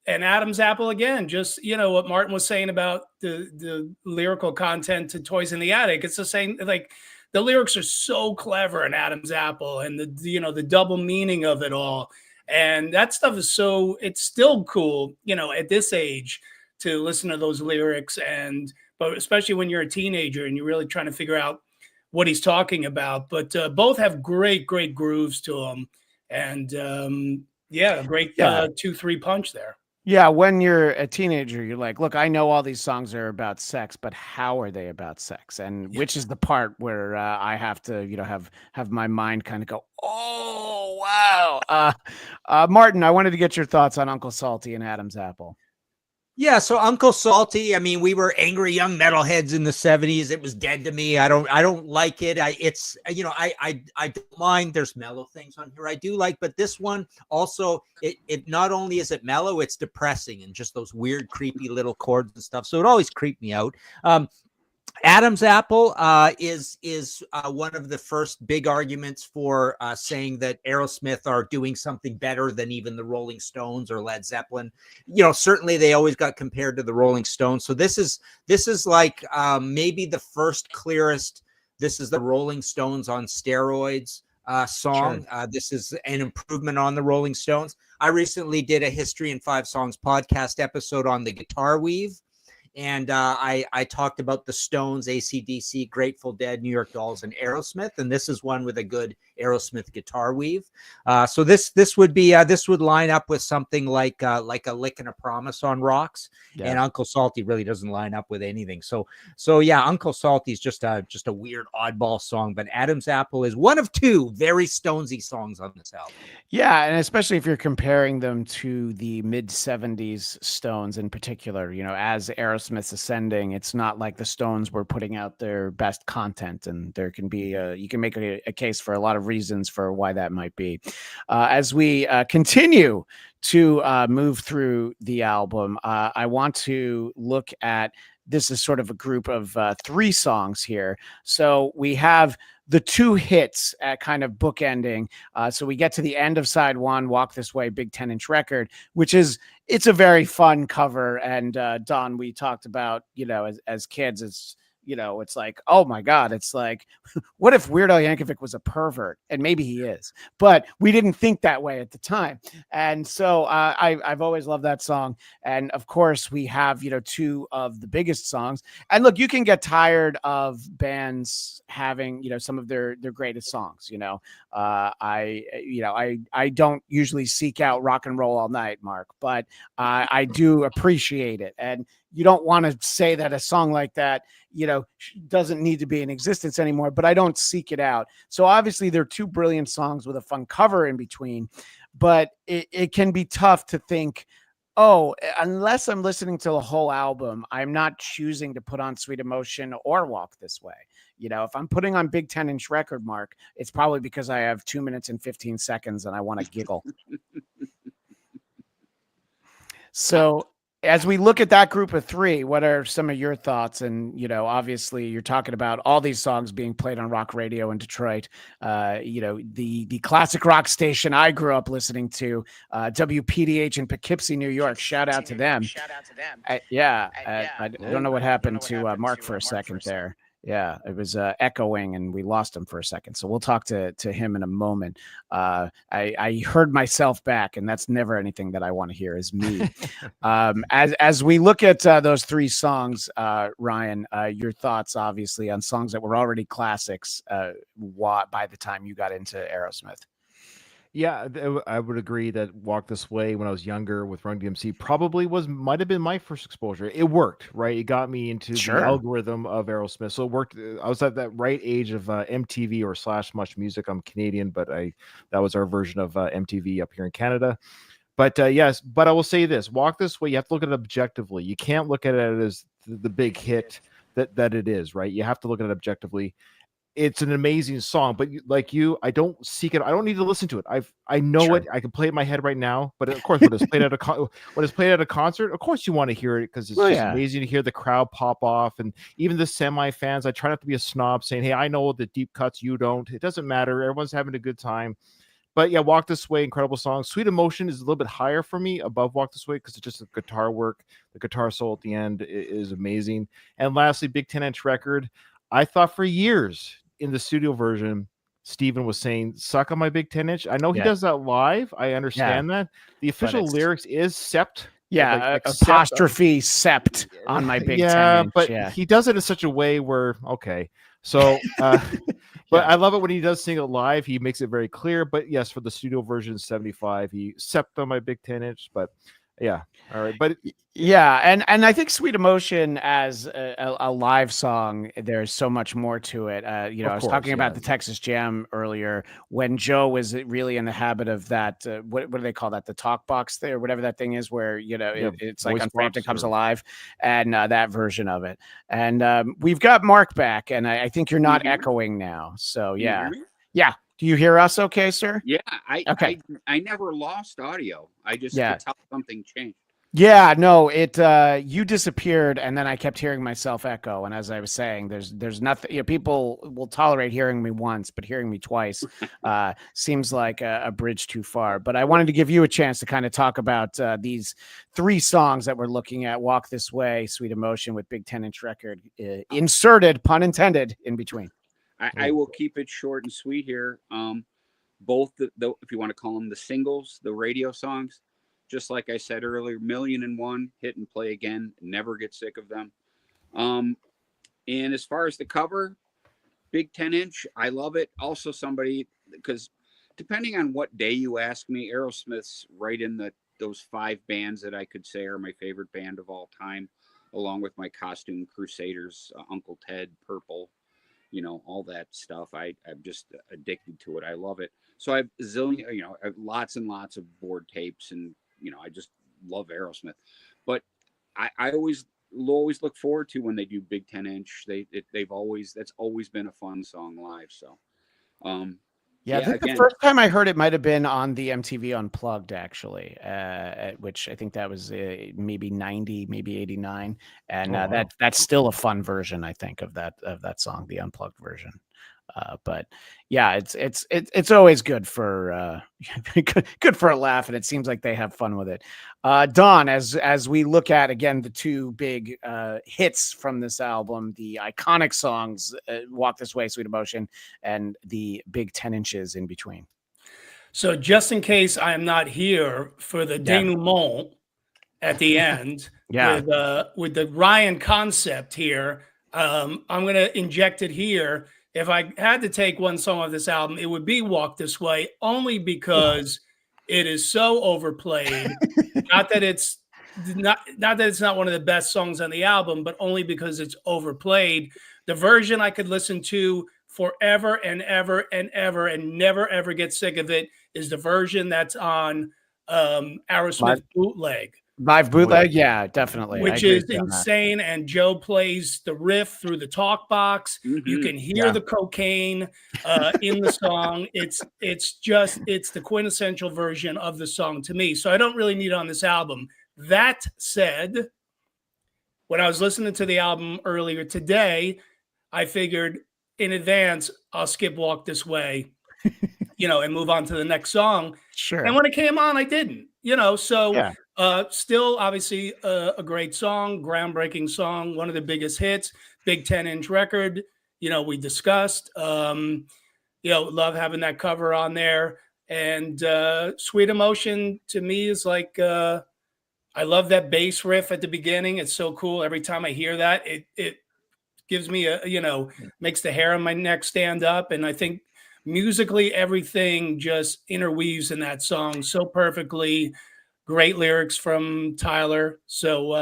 Adam's Apple again, just what Martin was saying about the lyrical content to Toys in the Attic. It's the same. Like the lyrics are so clever in Adam's Apple, and the double meaning of it all, and that stuff is it's still cool, at this age to listen to those lyrics, but especially when you're a teenager and you're really trying to figure out what he's talking about. But both have great grooves to them, and a great 2-3 punch there. Yeah, when you're a teenager, you're like, look, I know all these songs are about sex, but how are they about sex? And which is the part where I have to, have my mind kind of go, oh, wow. Martin, I wanted to get your thoughts on Uncle Salty and Adam's Apple. Yeah, so Uncle Salty, I mean, we were angry young metalheads in the 70s. It was dead to me. I don't like it. I don't mind. There's mellow things on here I do like, but this one also, it not only is it mellow, it's depressing and just those weird, creepy little chords and stuff. So it always creeped me out. Adam's Apple is one of the first big arguments for saying that Aerosmith are doing something better than even the Rolling Stones or Led Zeppelin. Certainly they always got compared to the Rolling Stones. So this is like maybe the first clearest. This is the Rolling Stones on steroids song. Sure. This is an improvement on the Rolling Stones. I recently did a History in 5 Songs podcast episode on the guitar weave. And I talked about the Stones, AC/DC, Grateful Dead, New York Dolls, and Aerosmith. And this is one with a good Aerosmith guitar weave. So this would line up with something like a Lick and a Promise on Rocks. Yeah. And Uncle Salty really doesn't line up with anything. So yeah, Uncle Salty is just a weird oddball song. But Adam's Apple is one of 2 very Stonesy songs on this album. Yeah, and especially if you're comparing them to the mid-70s Stones in particular, as Aerosmith's ascending, it's not like the Stones were putting out their best content, and there can be you can make a case for a lot of reasons for why that might be. As we continue to move through the album, I want to look at this is sort of a group of 3 songs here. So we have the 2 hits at kind of bookending. So we get to the end of side 1, Walk This Way, big 10-inch record, which it's a very fun cover. And Don, we talked about, as kids, it's like, oh my God, it's like, what if Weird Al Yankovic was a pervert? And maybe he is, but we didn't think that way at the time. And so I've always loved that song. And of course we have, 2 of the biggest songs. And look, you can get tired of bands having, some of their greatest songs. I don't usually seek out Rock and Roll All Night, Mark, but I do appreciate it. And you don't want to say that a song like that, doesn't need to be in existence anymore, but I don't seek it out. So obviously they're 2 brilliant songs with a fun cover in between, but it can be tough to think, oh, unless I'm listening to the whole album, I'm not choosing to put on Sweet Emotion or Walk This Way. If I'm putting on big 10-inch record, Mark, it's probably because I have 2 minutes and 15 seconds and I want to giggle. So as we look at that group of 3, what are some of your thoughts? And, obviously you're talking about all these songs being played on rock radio in Detroit. The classic rock station I grew up listening to, WPDH in Poughkeepsie, New York. Shout out to them. I don't know what happened to Mark for a second there. Yeah, it was echoing and we lost him for a second. So we'll talk to him in a moment. I heard myself back, and that's never anything that I want to hear is me. As we look at those 3 songs, Ryan, your thoughts obviously on songs that were already classics by the time you got into Aerosmith. Yeah, I would agree that Walk This Way when I was younger with Run DMC probably might have been my first exposure. It worked, right? It got me into the algorithm of Aerosmith. So it worked. I was at that right age of MTV or / Much Music. I'm Canadian, but that was our version of MTV up here in Canada. But yes, but I will say this: Walk This Way, you have to look at it objectively. You can't look at it as the big hit that it is, right? You have to look at it objectively. It's an amazing song, but I don't seek it. I don't need to listen to it. I know Sure. it. I can play it in my head right now. But of course, when it's played at a concert, of course you want to hear it because it's just amazing to hear the crowd pop off, and even the semi fans. I try not to be a snob, saying, "Hey, I know the deep cuts, you don't." It doesn't matter. Everyone's having a good time. But yeah, Walk This Way, incredible song. Sweet Emotion is a little bit higher for me above Walk This Way because it's just the guitar work. The guitar solo at the end is amazing. And lastly, Big 10-inch record. I thought for years in the studio version, Steven was saying, "Suck on my Big 10-inch." I know he does that live. I understand that. The official lyrics is sept. Yeah, apostrophe sept on my Big 10-inch. But he does it in such a way where, okay. So, but I love it when he does sing it live. He makes it very clear. But yes, for the studio version, 75, he sept on my Big 10-inch. But yeah, all right. But yeah, and I think Sweet Emotion as a live song, there's so much more to it. I was talking about the Texas Jam earlier when Joe was really in the habit of that. What do they call that? The talk box there, whatever that thing is, where it's like on Frampton Comes Alive, and that version of it. And we've got Mark back, and I think you're not echoing now. So yeah. Do you hear us okay, sir? Yeah, I never lost audio. I just could tell something changed. Yeah, no, you disappeared, and then I kept hearing myself echo. And as I was saying, there's nothing. People will tolerate hearing me once, but hearing me twice seems like a bridge too far. But I wanted to give you a chance to kind of talk about these 3 songs that we're looking at: "Walk This Way," "Sweet Emotion" with Big 10-inch record inserted, pun intended, in between. I will keep it short and sweet here. Both the if you want to call them the singles, the radio songs. Just like I said earlier, 1,000,001, hit and play again, never get sick of them. And as far as the cover, Big 10-inch, I love it. Also because depending on what day you ask me, Aerosmith's right in those 5 bands that I could say are my favorite band of all time, along with my Costume Crusaders, Uncle Ted, Purple, all that stuff. I'm just addicted to it. I love it. So I have I have lots and lots of board tapes, and I just love Aerosmith. But I always look forward to when they do Big 10-inch. That's always been a fun song live. So, I think the first time I heard it might have been on the MTV Unplugged, actually, which I think that was maybe 90, maybe 89, and that's still a fun version, I think, of that song, the Unplugged version. But yeah, it's always good for good for a laugh, and it seems like they have fun with it. Don, as we look at again the 2 big hits from this album, the iconic songs, "Walk This Way," "Sweet Emotion," and the Big 10 inches in between. So just in case I am not here for the denouement at the end, with the Ryan concept here, I'm going to inject it here. If I had to take one song of this album, it would be "Walk This Way," only because it is so overplayed. not that it's not one of the best songs on the album, but only because it's overplayed. The version I could listen to forever and ever and ever and never ever get sick of it is the version that's on Aerosmith Bootleg. Live bootleg, yeah, definitely. Which is insane. And Joe plays the riff through the talk box. Mm-hmm. You can hear the cocaine in the song. It's the quintessential version of the song to me. So I don't really need it on this album. That said, when I was listening to the album earlier today, I figured in advance, I'll skip "Walk This Way," and move on to the next song. Sure. And when it came on, I didn't, so still obviously a great song, groundbreaking song, one of the biggest hits, Big 10-inch record, we discussed, love having that cover on there. And Sweet Emotion to me is like, I love that bass riff at the beginning. It's so cool. Every time I hear that, it gives me makes the hair on my neck stand up. And I think musically, everything just interweaves in that song so perfectly. Great lyrics from Tyler. So,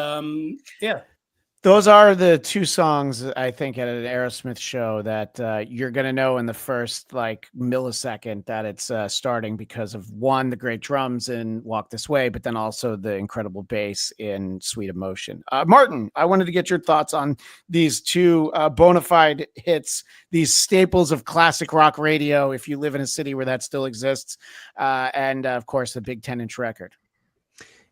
Those are the two songs I think at an Aerosmith show that you're going to know in the first like millisecond that it's starting because of one, the great drums in Walk This Way, but then also the incredible bass in Sweet Emotion. Martin, I wanted to get your thoughts on these two bona fide hits, these staples of classic rock radio, if you live in a city where that still exists, and of course, the big 10-inch record.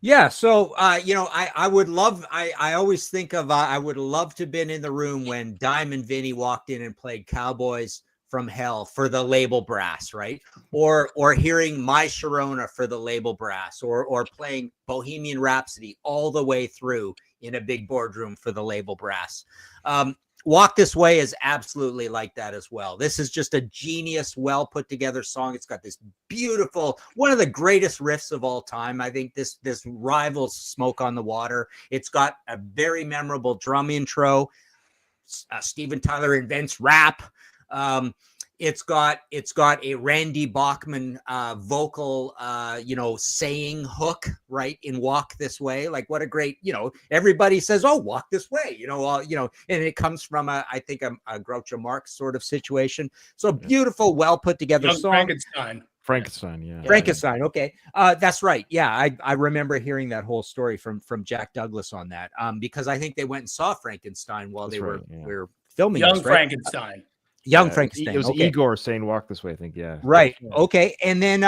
Yeah. So, I would love, I always think of, I would love to have been in the room when Diamond Vinny walked in and played Cowboys from Hell for the label brass, right? Or hearing My Sharona for the label brass, or playing Bohemian Rhapsody all the way through in a big boardroom for the label brass. Walk This Way is absolutely like that as well. This is just a genius, well put together song. It's got this beautiful, one of the greatest riffs of all time. I think this rivals Smoke on the Water. It's got a very memorable drum intro. Steven Tyler invents rap. It's got a Randy Bachman vocal, saying hook right in Walk This Way. Like, what a great, everybody says, oh, walk this way, and it comes from a Groucho Marx sort of situation. So beautiful, well put together song. Frankenstein, yeah. Frankenstein. Okay. That's right. Yeah. I remember hearing that whole story from Jack Douglas on that. Because I think they went and saw Frankenstein while they were filming Young this, right? Frankenstein. Young Frankenstein. It was Igor saying Walk This Way, I think. Yeah. Right. Okay. And then,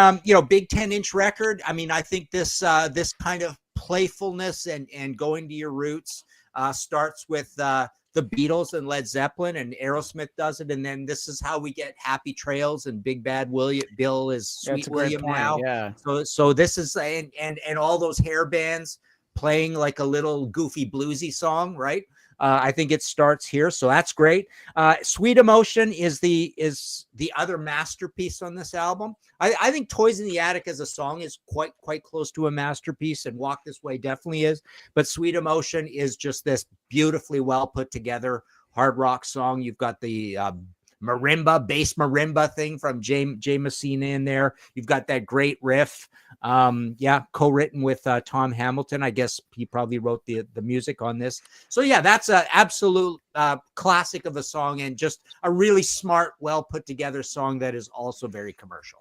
big 10-inch record. I mean, I think this kind of playfulness and going to your roots starts with the Beatles and Led Zeppelin, and Aerosmith does it. And then this is how we get Happy Trails and Big Bad Bill is Sweet William now. Yeah. So this is, and all those hair bands playing like a little goofy bluesy song, right? I think it starts here, so that's great. Sweet Emotion is the other masterpiece on this album. I think Toys in the Attic as a song is quite close to a masterpiece, and Walk This Way definitely is. But Sweet Emotion is just this beautifully well put together hard rock song. You've got the bass marimba thing from Jay Messina in there. You've got that great riff. Co-written with Tom Hamilton. I guess he probably wrote the music on this. So yeah, that's an absolute classic of a song, and just a really smart, well put together song that is also very commercial.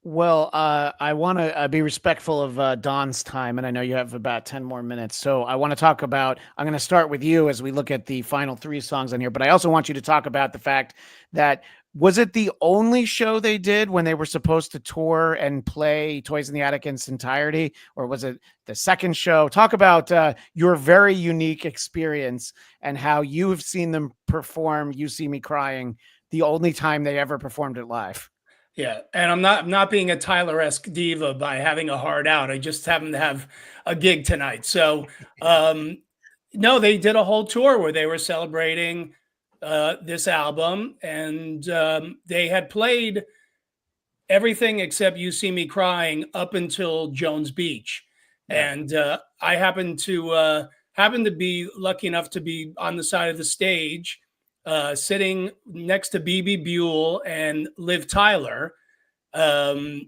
Well, I want to be respectful of Don's time, and I know you have about 10 more minutes. So I want to talk about, I'm going to start with you as we look at the final three songs on here, but I also want you to talk about the fact that, was it the only show they did when they were supposed to tour and play Toys in the Attic in its entirety, or was it the second show? Talk about your very unique experience and how you've seen them perform You See Me Crying, the only time they ever performed it live. Yeah, and I'm not being a Tyler-esque diva by having a hard out. I just happen to have a gig tonight. So, no, they did a whole tour where they were celebrating this album, and they had played everything except You See Me Crying up until Jones Beach. And I happened to be lucky enough to be on the side of the stage, sitting next to B.B. Buell and Liv Tyler. BB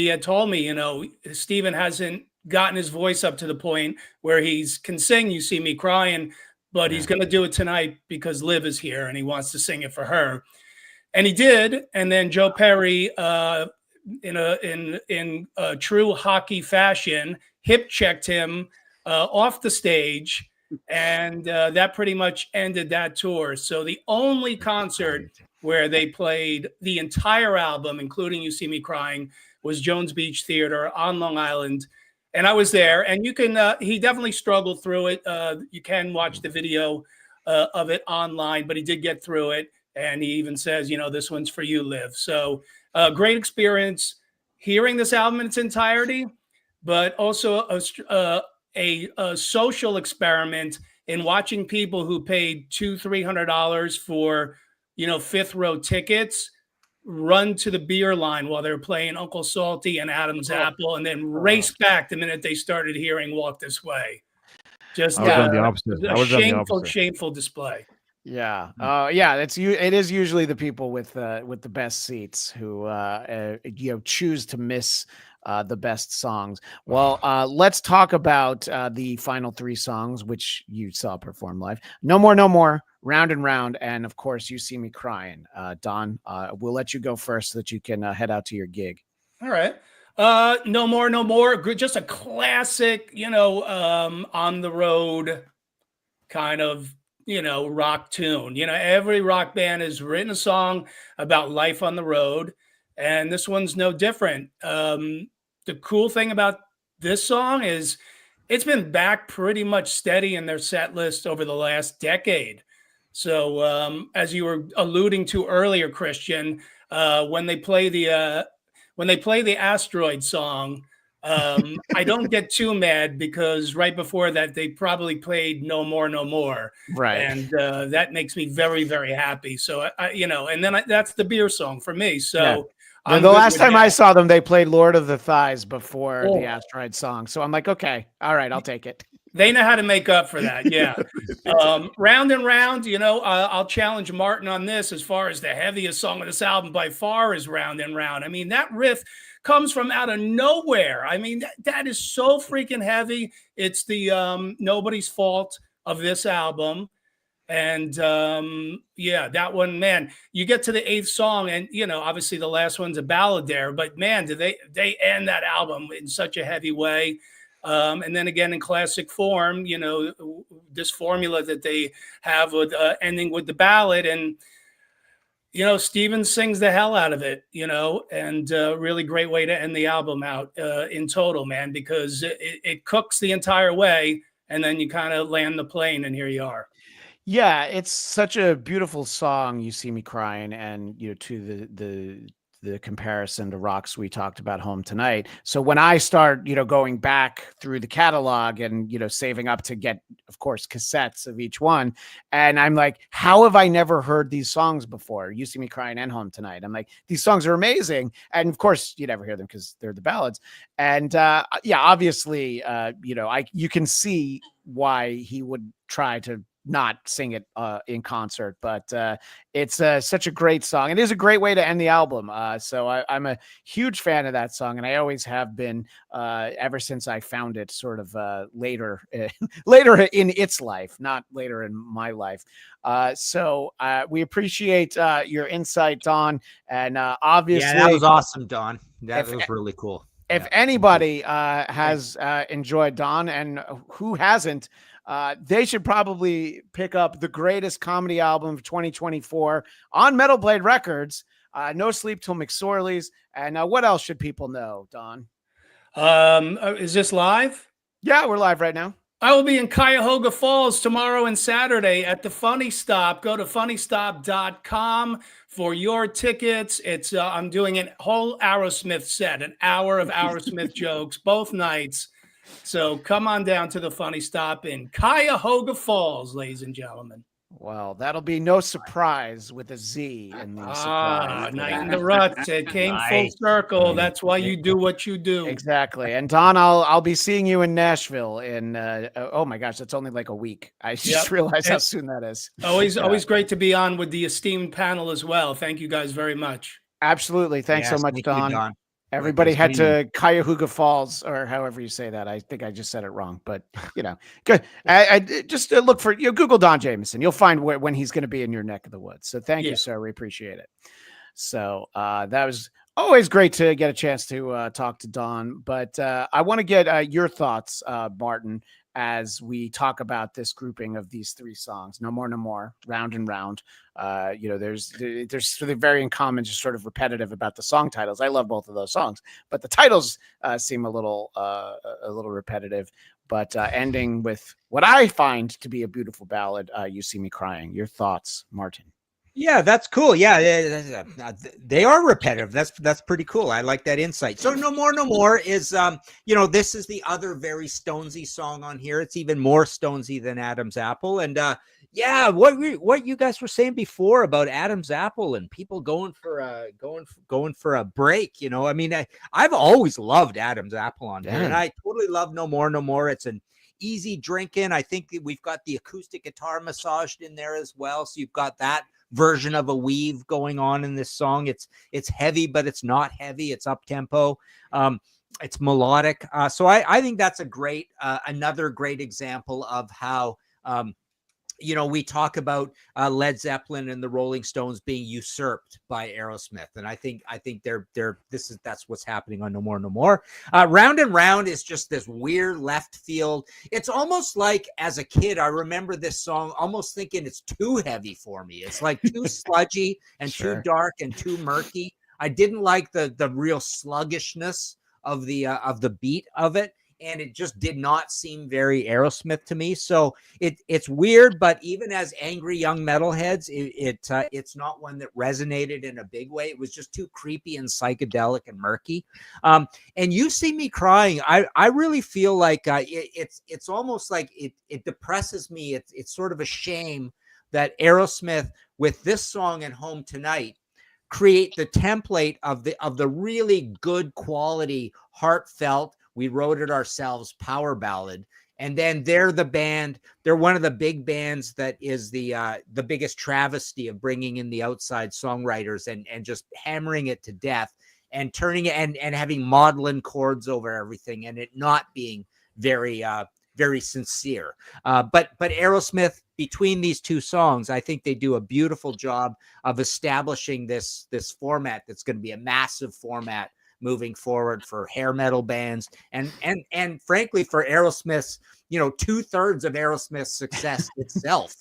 had told me, Steven hasn't gotten his voice up to the point where can sing You See Me Crying, but he's going to do it tonight because Liv is here and he wants to sing it for her. And he did. And then Joe Perry, in a true hockey fashion, hip checked him off the stage. And that pretty much ended that tour. So the only concert where they played the entire album, including You See Me Crying, was Jones Beach Theater on Long Island. And I was there, and you can, he definitely struggled through it. You can watch the video of it online, but he did get through it. And he even says, this one's for you, Liv. So great experience hearing this album in its entirety, but also a social experiment in watching people who paid $200-$300 for, fifth row tickets run to the beer line while they're playing Uncle Salty and Adam's Apple, and then race back the minute they started hearing Walk This Way. Just I was on the opposite. shameful display. Yeah. Yeah. It is usually the people with the best seats who choose to miss the best songs. Well, let's talk about the final three songs, which you saw perform live. No More, No More, Round and Round, and of course, You See Me Crying. Don, we'll let you go first so that you can head out to your gig. All right. No More, No More. Just a classic, on the road kind of, rock tune. Every rock band has written a song about life on the road, and this one's no different. The cool thing about this song is it's been back pretty much steady in their set list over the last decade. So, as you were alluding to earlier, Christian, when they play the Asteroid song, I don't get too mad because right before that they probably played No More, No More, Right. and that makes me very, very happy. So and then that's the beer song for me. So. Yeah. I'm the good last with time I that. saw them, they played Lord of the Thighs before Oh. the Asteroid song. So I'm like, okay, all right, I'll take it. They know how to make up for that. Yeah. Round and Round, I'll challenge Martin on this as far as the heaviest song of this album by far is Round and Round. I mean, that riff comes from out of nowhere. I mean, that is so freaking heavy. It's the Nobody's Fault of this album. And yeah, that one, man, you get to the eighth song and, obviously the last one's a ballad there, but man, do they end that album in such a heavy way. And then again, in classic form, this formula that they have with ending with the ballad, and Steven sings the hell out of it, and really great way to end the album out in total, man, because it cooks the entire way, and then you kind of land the plane, and here you are. Yeah, it's such a beautiful song, You See Me Crying, and to the comparison to Rocks we talked about Home Tonight. So when I start, going back through the catalog and, saving up to get, of course, cassettes of each one, and I'm like, how have I never heard these songs before? You See Me Crying and Home Tonight. I'm like, these songs are amazing. And of course, you never hear them because they're the ballads. And yeah, obviously, you can see why he would try to not sing it in concert, but it's such a great song. It is a great way to end the album. So I'm a huge fan of that song, and I always have been ever since I found it sort of later in its life, not later in my life. So we appreciate your insight, Don, and obviously, yeah, that was awesome, Don. That was really cool. If anybody has enjoyed Don, and who hasn't, they should probably pick up the greatest comedy album of 2024 on Metal Blade Records, No Sleep Till McSorley's. And what else should people know, Don? Is this live? Yeah, we're live right now. I will be in Cuyahoga Falls tomorrow and Saturday at the Funny Stop. Go to funnystop.com for your tickets. It's I'm doing a whole Aerosmith set, an hour of Aerosmith jokes, both nights. So come on down to the Funny Stop in Cuyahoga Falls, ladies and gentlemen. Well, that'll be no surprise with a Z in the surprise. Night in the Ruts. It came full circle. That's why you do what you do. Exactly. And Don, I'll be seeing you in Nashville in oh my gosh, that's only like a week. I just realized how soon that is. Always great to be on with the esteemed panel as well. Thank you guys very much. Absolutely. Thanks so much, Don. Everybody head to Cuyahoga Falls, or however you say that. I think I just said it wrong, but good. I just look for Google Don Jamieson. You'll find when he's going to be in your neck of the woods. So thank you, sir. We appreciate it. So that was always great to get a chance to talk to Don. But I want to get your thoughts, Martin, as we talk about this grouping of these three songs: No More, No More, Round and Round. There's something very in common, just sort of repetitive about the song titles. I love both of those songs, but the titles seem a little repetitive. But ending with what I find to be a beautiful ballad, You See Me Crying. Your thoughts, Martin? Yeah, that's cool. Yeah, they are repetitive. That's pretty cool. I like that insight. So No More, No More is, this is the other very Stonesy song on here. It's even more Stonesy than Adam's Apple. And yeah, what you guys were saying before about Adam's Apple and people going for a break, I mean, I've always loved Adam's Apple on here, and I totally love No More, No More. It's an easy drinking. I think that we've got the acoustic guitar massaged in there as well. So you've got that version of a weave going on in this song. It's heavy, but it's not heavy. It's up tempo. It's melodic. So I think that's a great, another great example of how, we talk about Led Zeppelin and the Rolling Stones being usurped by Aerosmith, and I think that's what's happening on No More No More. Round and Round is just this weird left field. It's almost like as a kid, I remember this song almost thinking it's too heavy for me. It's like too sludgy and too dark and too murky. I didn't like the real sluggishness of the beat of it. And it just did not seem very Aerosmith to me. So it's weird, but even as angry young metalheads, it's not one that resonated in a big way. It was just too creepy and psychedelic and murky. And You See Me Crying, I really feel like it's almost like it depresses me. It's sort of a shame that Aerosmith with this song and Home Tonight create the template of the really good quality, heartfelt, we wrote it ourselves power ballad. And then they're the band. They're one of the big bands that is the biggest travesty of bringing in the outside songwriters and just hammering it to death and turning it and having maudlin chords over everything and it not being very sincere. But Aerosmith, between these two songs, I think they do a beautiful job of establishing this format that's going to be a massive format moving forward for hair metal bands and frankly for Aerosmith's, 2/3 of Aerosmith's success itself,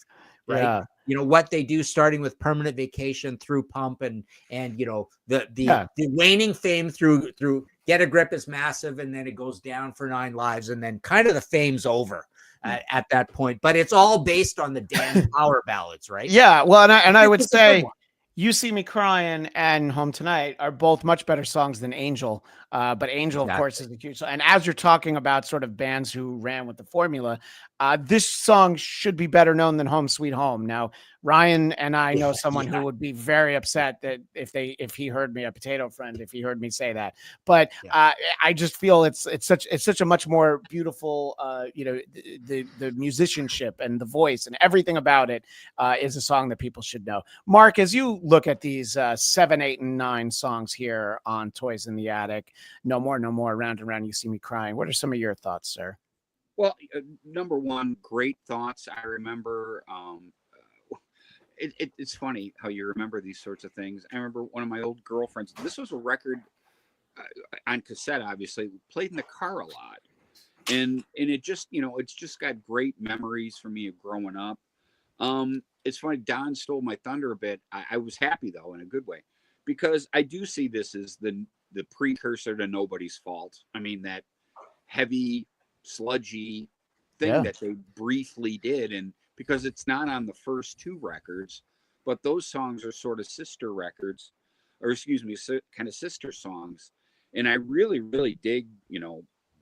right? Yeah. What they do starting with Permanent Vacation through Pump and the waning fame through Get a Grip is massive, and then it goes down for 9 Lives, and then kind of the fame's over at that point. But it's all based on the damn power ballads, right? Yeah. Well, and I would say You See Me Crying and Home Tonight are both much better songs than Angel. But Angel, of course, is the huge. And as you're talking about sort of bands who ran with the formula, this song should be better known than Home Sweet Home. Now, Ryan and I know someone who would be very upset that if he heard me, a potato friend, if he heard me say that. But I just feel it's such a much more beautiful, the musicianship and the voice and everything about it is a song that people should know. Mark, as you look at these 7, 8, and 9 songs here on Toys in the Attic, No More, No More, Round and Round, You See Me Crying, what are some of your thoughts, sir? Well, number one, great thoughts. I remember, it's funny how you remember these sorts of things. I remember one of my old girlfriends, this was a record on cassette, obviously, played in the car a lot. And it just, it's just got great memories for me of growing up. It's funny, Don stole my thunder a bit. I was happy, though, in a good way, because I do see this as the precursor to Nobody's Fault. I mean, that heavy, sludgy thing that they briefly did, and because it's not on the first 2 records, but those songs are sort of sister records, or excuse me, kind of sister songs, and I really, really dig,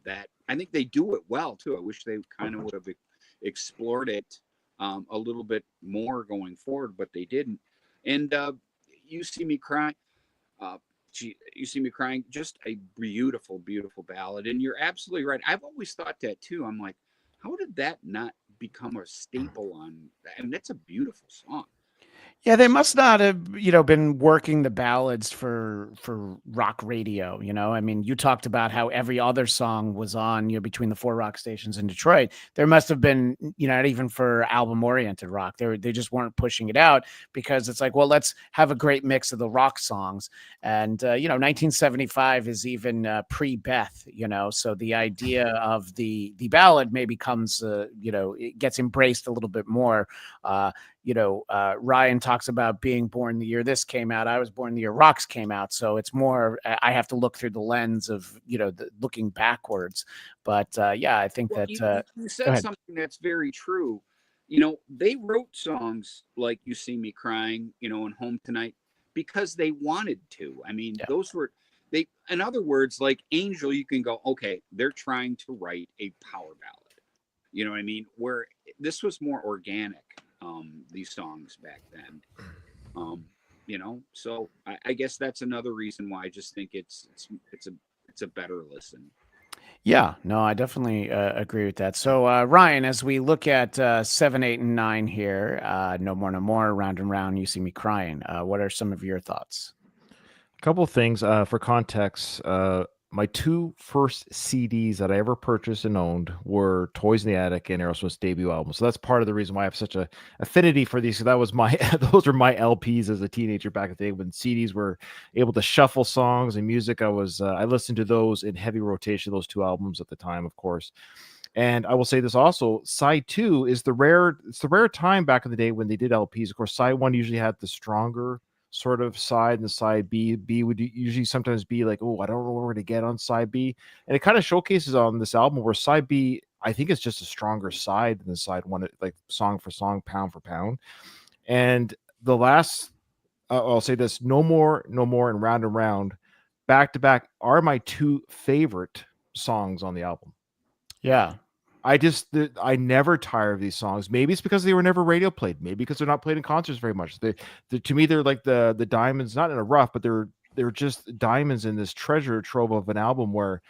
that. I think they do it well too. I wish they kind of would have explored it a little bit more going forward, but they didn't. And You See Me Crying. You See Me Crying, just a beautiful, beautiful ballad. And you're absolutely right. I've always thought that too. I'm like, how did that not become a staple on? I mean, that's a beautiful song. Yeah, they must not have, been working the ballads for rock radio. I mean, you talked about how every other song was on, between the 4 rock stations in Detroit. There must have been, not even for album oriented rock. They just weren't pushing it out because it's like, well, let's have a great mix of the rock songs. And 1975 is even pre-Beth, so the idea of the ballad maybe comes, it gets embraced a little bit more. Ryan talks about being born the year this came out. I was born the year Rocks came out. So it's more, I have to look through the lens of, looking backwards. But I think you said something that's very true. They wrote songs like You See Me Crying, and Home Tonight because they wanted to. I mean, those were, in other words, like Angel, you can go, okay, they're trying to write a power ballad. You know what I mean? Where this was more organic. These songs back then, so I guess that's another reason why I just think it's a better listen. Yeah, no, I definitely agree with that. So, Ryan, as we look at 7, 8, and 9 here, No More, No More, Round and Round, You See Me Crying, what are some of your thoughts? A couple of things for context. My two first CDs that I ever purchased and owned were Toys in the Attic and Aerosmith's debut album. So that's part of the reason why I have such a affinity for these. So that was my those were my LPs as a teenager back in the day when CDs were able to shuffle songs and music. I listened to those in heavy rotation, those two albums at the time, of course. And I will say this also, side two is it's the rare time back in the day when they did LPs. Of course, side one usually had the stronger sort of side, and side B would usually sometimes be like, oh, I don't know where to get on side B. And it kind of showcases on this album where side B, I think it's just a stronger side than side one, like song for song, pound for pound. And the last, I'll say this, No More, No More, and Round, back to back are my two favorite songs on the album. Yeah. I never tire of these songs. Maybe it's because they were never radio played. Maybe because they're not played in concerts very much. To me, they're like the diamonds, not in a rough, but they're just diamonds in this treasure trove of an album where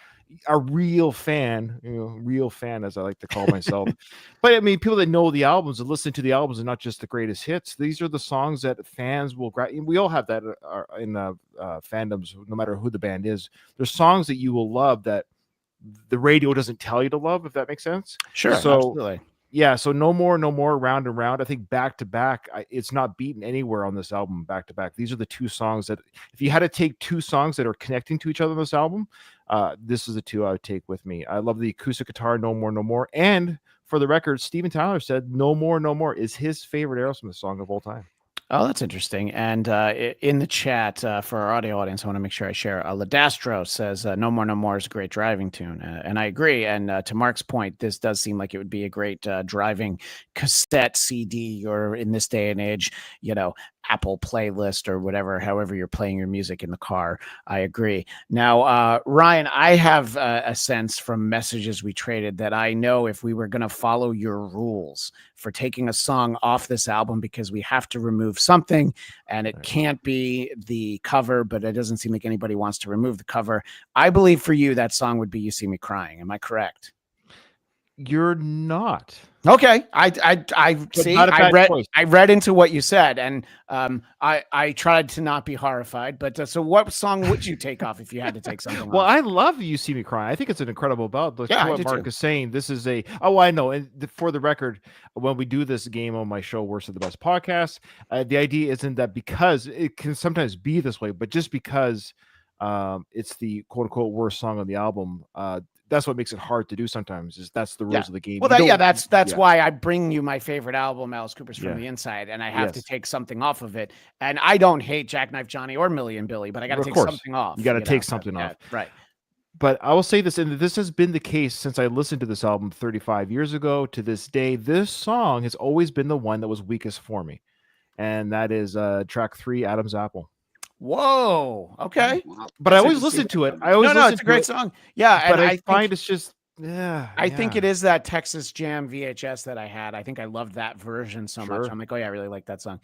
a real fan, real fan, as I like to call myself. But I mean, people that know the albums and listen to the albums and not just the greatest hits. These are the songs that fans will grab. We all have that in fandoms, no matter who the band is. There's songs that you will love that the radio doesn't tell you to love, if that makes sense. Sure. So Absolutely. yeah, so No More, No More, Round and Round. I think back to back, it's not beaten anywhere on this album back to back. These are the two songs that, if you had to take two songs that are connecting to each other on this album, this is the two I would take with me. I love the acoustic guitar, No More, No More. And for the record, Steven Tyler said No More, No More is his favorite Aerosmith song of all time. Oh, that's interesting. And in the chat for our audio audience, I want to make sure I share. Ladastro says, No More, No More is a great driving tune. And I agree. And to Mark's point, this does seem like it would be a great driving cassette CD, or in this day and age, Apple playlist or whatever, however you're playing your music in the car. I agree. Now, Ryan, I have a sense from messages we traded that I know if we were going to follow your rules for taking a song off this album, because we have to remove something and it can't be the cover, but it doesn't seem like anybody wants to remove the cover. I believe for you, that song would be You See Me Crying. Am I correct? You're not. Okay. I see. I read into what you said, and I tried to not be horrified. But so, what song would you take off if you had to take something off? Well, I love You See Me Crying. I think it's an incredible ballad. Like Yeah, what Mark is saying, this is I know. And for the record, when we do this game on my show, Worst of the Best podcast, the idea isn't that because it can sometimes be this way, but just because it's the quote unquote worst song on the album, that's what makes it hard to do sometimes. That's the rules of the game. Well, that's why I bring you my favorite album, Alice Cooper's From the Inside, and I have to take something off of it. And I don't hate Jackknife Johnny or Million Billy, but I got to take something off. You got to take something off. Right. But I will say this, and this has been the case since I listened to this album 35 years ago to this day. This song has always been the one that was weakest for me. And that is track 3, Adam's Apple. Whoa. Okay. But I always listen to it. It's a great song. Yeah. But I find it's just, I think it is that Texas Jam VHS that I had. I think I loved that version so much. I'm like, oh yeah, I really like that song.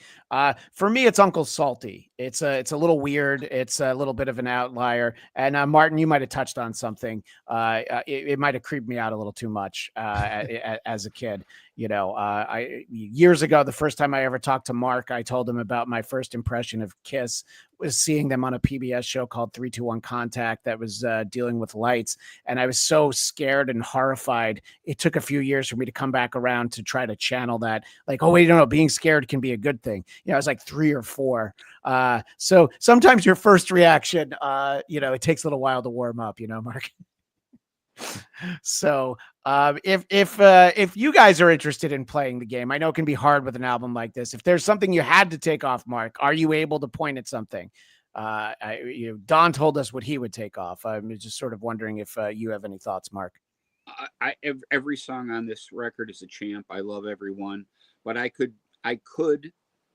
For me, it's Uncle Salty. It's a little weird. It's a little bit of an outlier. And Martin, you might have touched on something. It might have creeped me out a little too much as a kid. Years ago, the first time I ever talked to Mark, I told him about my first impression of Kiss was seeing them on a PBS show called 3-2-1 Contact that was dealing with lights. And I was so scared and horrified. It took a few years for me to come back around to try to channel that. Like, oh, wait, no, being scared can be a good thing. I was like 3 or 4. So sometimes your first reaction, it takes a little while to warm up, Mark. So if you guys are interested in playing the game, I know it can be hard with an album like this. If there's something you had to take off, Mark, are you able to point at something? Don told us what he would take off. I'm just sort of wondering if you have any thoughts, Mark. Every song on this record is a champ. I love everyone, but I could,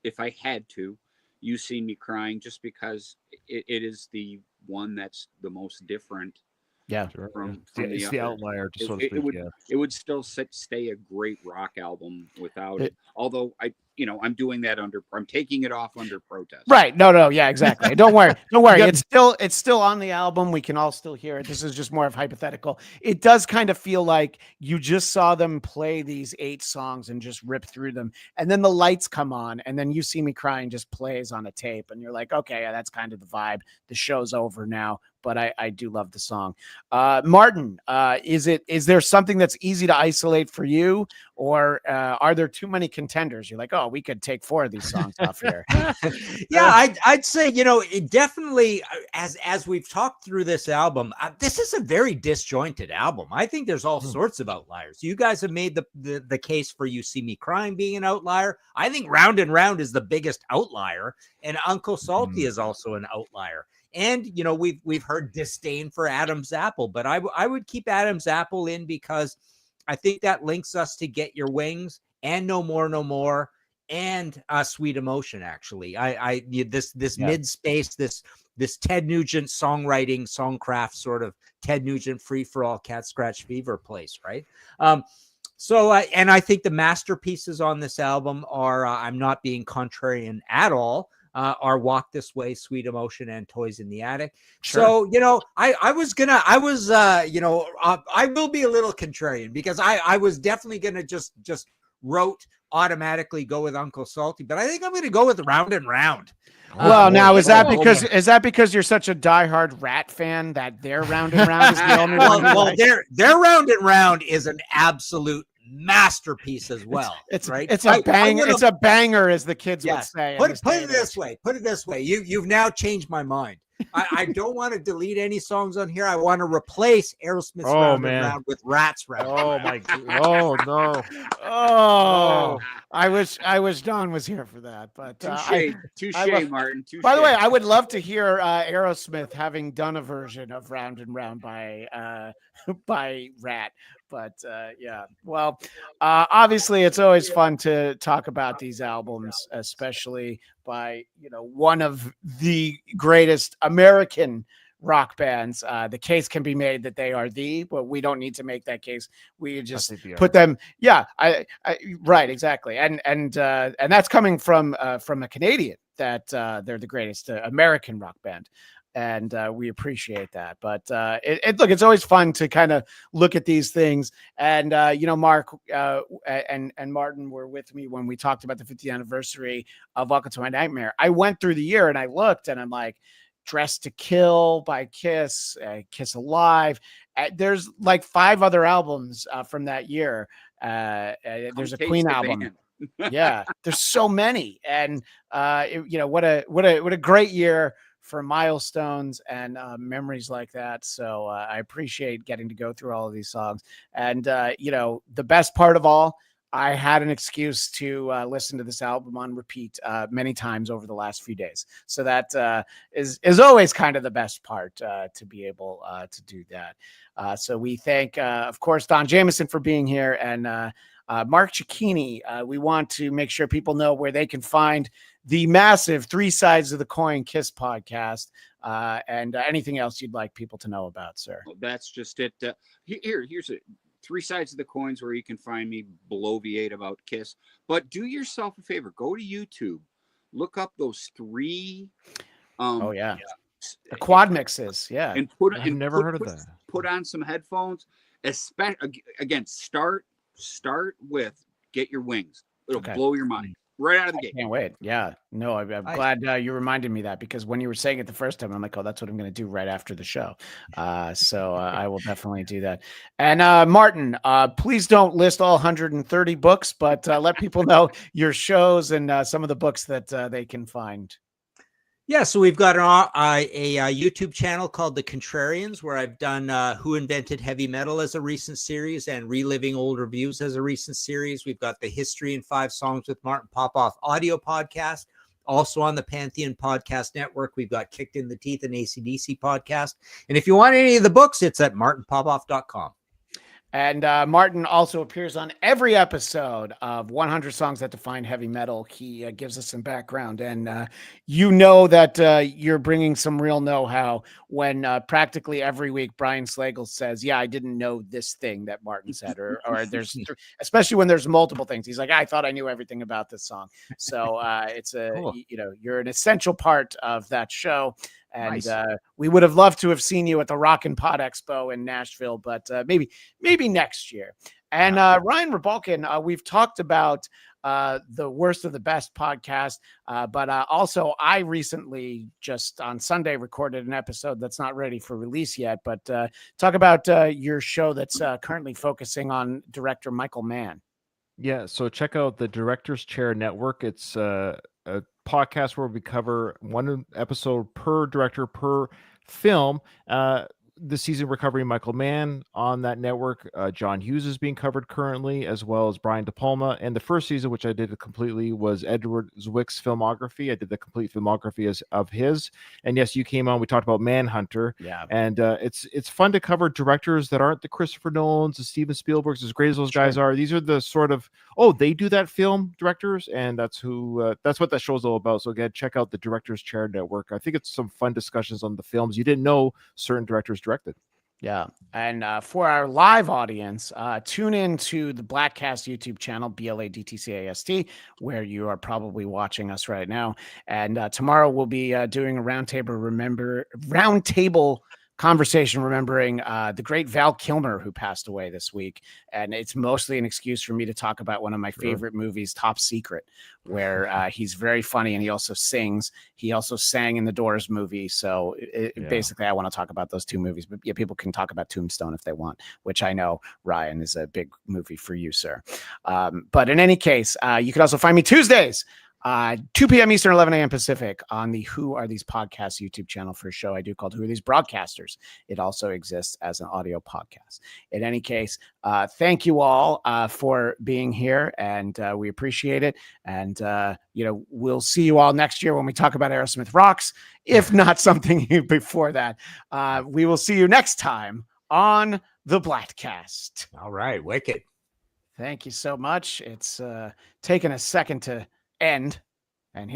if I had to, You See Me Crying, just because it is the one that's the most different. Yeah. Sure. From It's the outlier, so to speak. It would still stay a great rock album without it. Although I'm doing that I'm taking it off under protest. Right. No. Yeah, exactly. Don't worry. Yeah. It's still on the album. We can all still hear it. This is just more of hypothetical. It does kind of feel like you just saw them play these 8 songs and just rip through them. And then the lights come on and then You See Me Crying just plays on a tape. And you're like, okay, yeah, that's kind of the vibe. The show's over now. But I do love the song. Martin, is there something that's easy to isolate for you, or are there too many contenders? You're like, oh, we could take 4 of these songs off here. Yeah, I'd say, it definitely, as we've talked through this album, this is a very disjointed album. I think there's all sorts of outliers. You guys have made the case for You See Me Crying being an outlier. I think Round and Round is the biggest outlier, and Uncle Salty is also an outlier. And, we've heard disdain for Adam's Apple, but I would keep Adam's Apple in because I think that links us to Get Your Wings and No More, No More and Sweet Emotion. Actually, this mid space, this Ted Nugent songwriting, songcraft sort of Ted Nugent free for all cat scratch fever place. Right. So I think the masterpieces on this album are, I'm not being contrarian at all, are Walk This Way, Sweet Emotion, and Toys in the Attic. Sure. So, I will be a little contrarian because I was definitely going to just automatically go with Uncle Salty, but I think I'm going to go with Round and Round. Well, now is that because you're such a diehard Rat fan that their Round and Round is the only one? Well, their Round and Round is an absolute masterpiece as well. It's right. It's a bang. It's a banger, as the kids would say. Put it this way. You've now changed my mind. I don't want to delete any songs on here. I want to replace Aerosmith's Round and Round with Rat's Round. Oh my God! Oh no! Oh, I wish Don was here for that. But touche, Martin. Touche. By the way, I would love to hear Aerosmith having done a version of Round and Round by Rat. But well, obviously it's always fun to talk about these albums, especially by one of the greatest American rock bands. The case can be made that they are but we don't need to make that case. We just put them. Yeah, right, exactly. And that's coming from a Canadian that they're the greatest American rock band. And we appreciate that. But look, it's always fun to kind of look at these things. And, Mark and Martin were with me when we talked about the 50th anniversary of Welcome to My Nightmare. I went through the year and I looked and I'm like, Dressed to Kill by Kiss, Kiss Alive. There's like 5 other albums from that year. There's a Queen album. Yeah, there's so many. And, what a great year for milestones and memories like that. So I appreciate getting to go through all of these songs. And, the best part of all, I had an excuse to listen to this album on repeat many times over the last few days. So that is always kind of the best part to be able to do that. So we thank, of course, Don Jamieson for being here and Mark Cicchini. We want to make sure people know where they can find the massive 3 Sides of the Coin Kiss podcast and anything else you'd like people to know about, sir. Well, that's just it. Here's it. 3 Sides of the Coins where you can find me bloviate about Kiss. But do yourself a favor. Go to YouTube. Look up those 3. The quad mixes. Yeah. And I've never heard of that. Put on some headphones. Again, start with Get Your Wings. It'll blow your mind. Right out of the gate. Can't wait. Yeah. No, I'm glad you reminded me that because when you were saying it the first time, I'm like, oh, that's what I'm going to do right after the show. So I will definitely do that. And Martin, please don't list all 130 books, but let people know your shows and some of the books that they can find. Yeah, so we've got a YouTube channel called The Contrarians, where I've done Who Invented Heavy Metal as a recent series and Reliving Old Reviews as a recent series. We've got the History in 5 Songs with Martin Popoff audio podcast. Also on the Pantheon Podcast Network, we've got Kicked in the Teeth and AC/DC podcast. And if you want any of the books, it's at martinpopoff.com. And Martin also appears on every episode of 100 Songs That Define Heavy Metal. He gives us some background, and you know that you're bringing some real know-how when practically every week Brian Slagle says, yeah, I didn't know this thing that Martin said, or there's, especially when there's multiple things. He's like, I thought I knew everything about this song. So it's Cool. you're an essential part of that show. And Nice. we would have loved to have seen you at the Rock and Pod Expo in Nashville, but maybe next year. And Ryan Rebalkin, we've talked about the Worst of the Best podcast, but also I recently just on Sunday recorded an episode that's not ready for release yet, but talk about your show that's currently focusing on director Michael Mann. Yeah, so check out the Director's Chair Network. It's a podcast where we cover one episode per director per film. This season we're covering Michael Mann on that network. John Hughes is being covered currently, as well as Brian De Palma. And the first season, which I did completely, was Edward Zwick's filmography. I did the complete filmography of his. And yes, you came on. We talked about Manhunter. Yeah, and it's fun to cover directors that aren't the Christopher Nolans, the Steven Spielbergs, as great as those guys are. These are the sort of they do that film directors, and that's what that show's all about. So again, check out the Director's Chair Network. I think it's some fun discussions on the films you didn't know certain directors directed. Yeah. And for our live audience, tune in to the Bladtcast YouTube channel, BLADTCAST, where you are probably watching us right now. And tomorrow we'll be doing a roundtable conversation remembering the great Val Kilmer, who passed away this week. And it's mostly an excuse for me to talk about one of my favorite movies, Top Secret, where he's very funny and he also sings. He also sang in the Doors movie. So basically I want to talk about those two movies, but yeah, people can talk about Tombstone if they want, which I know, Ryan, is a big movie for you, sir. But in any case, you can also find me Tuesdays, 2 p.m. Eastern, 11 a.m. Pacific on the Who Are These Podcasts YouTube channel for a show I do called Who Are These Broadcasters. It also exists as an audio podcast. In any case, thank you all for being here, and we appreciate it. And, we'll see you all next year when we talk about Aerosmith Rocks, if not something before that. We will see you next time on the Bladtcast. All right. Wicked. Thank you so much. It's taken a second to end, and here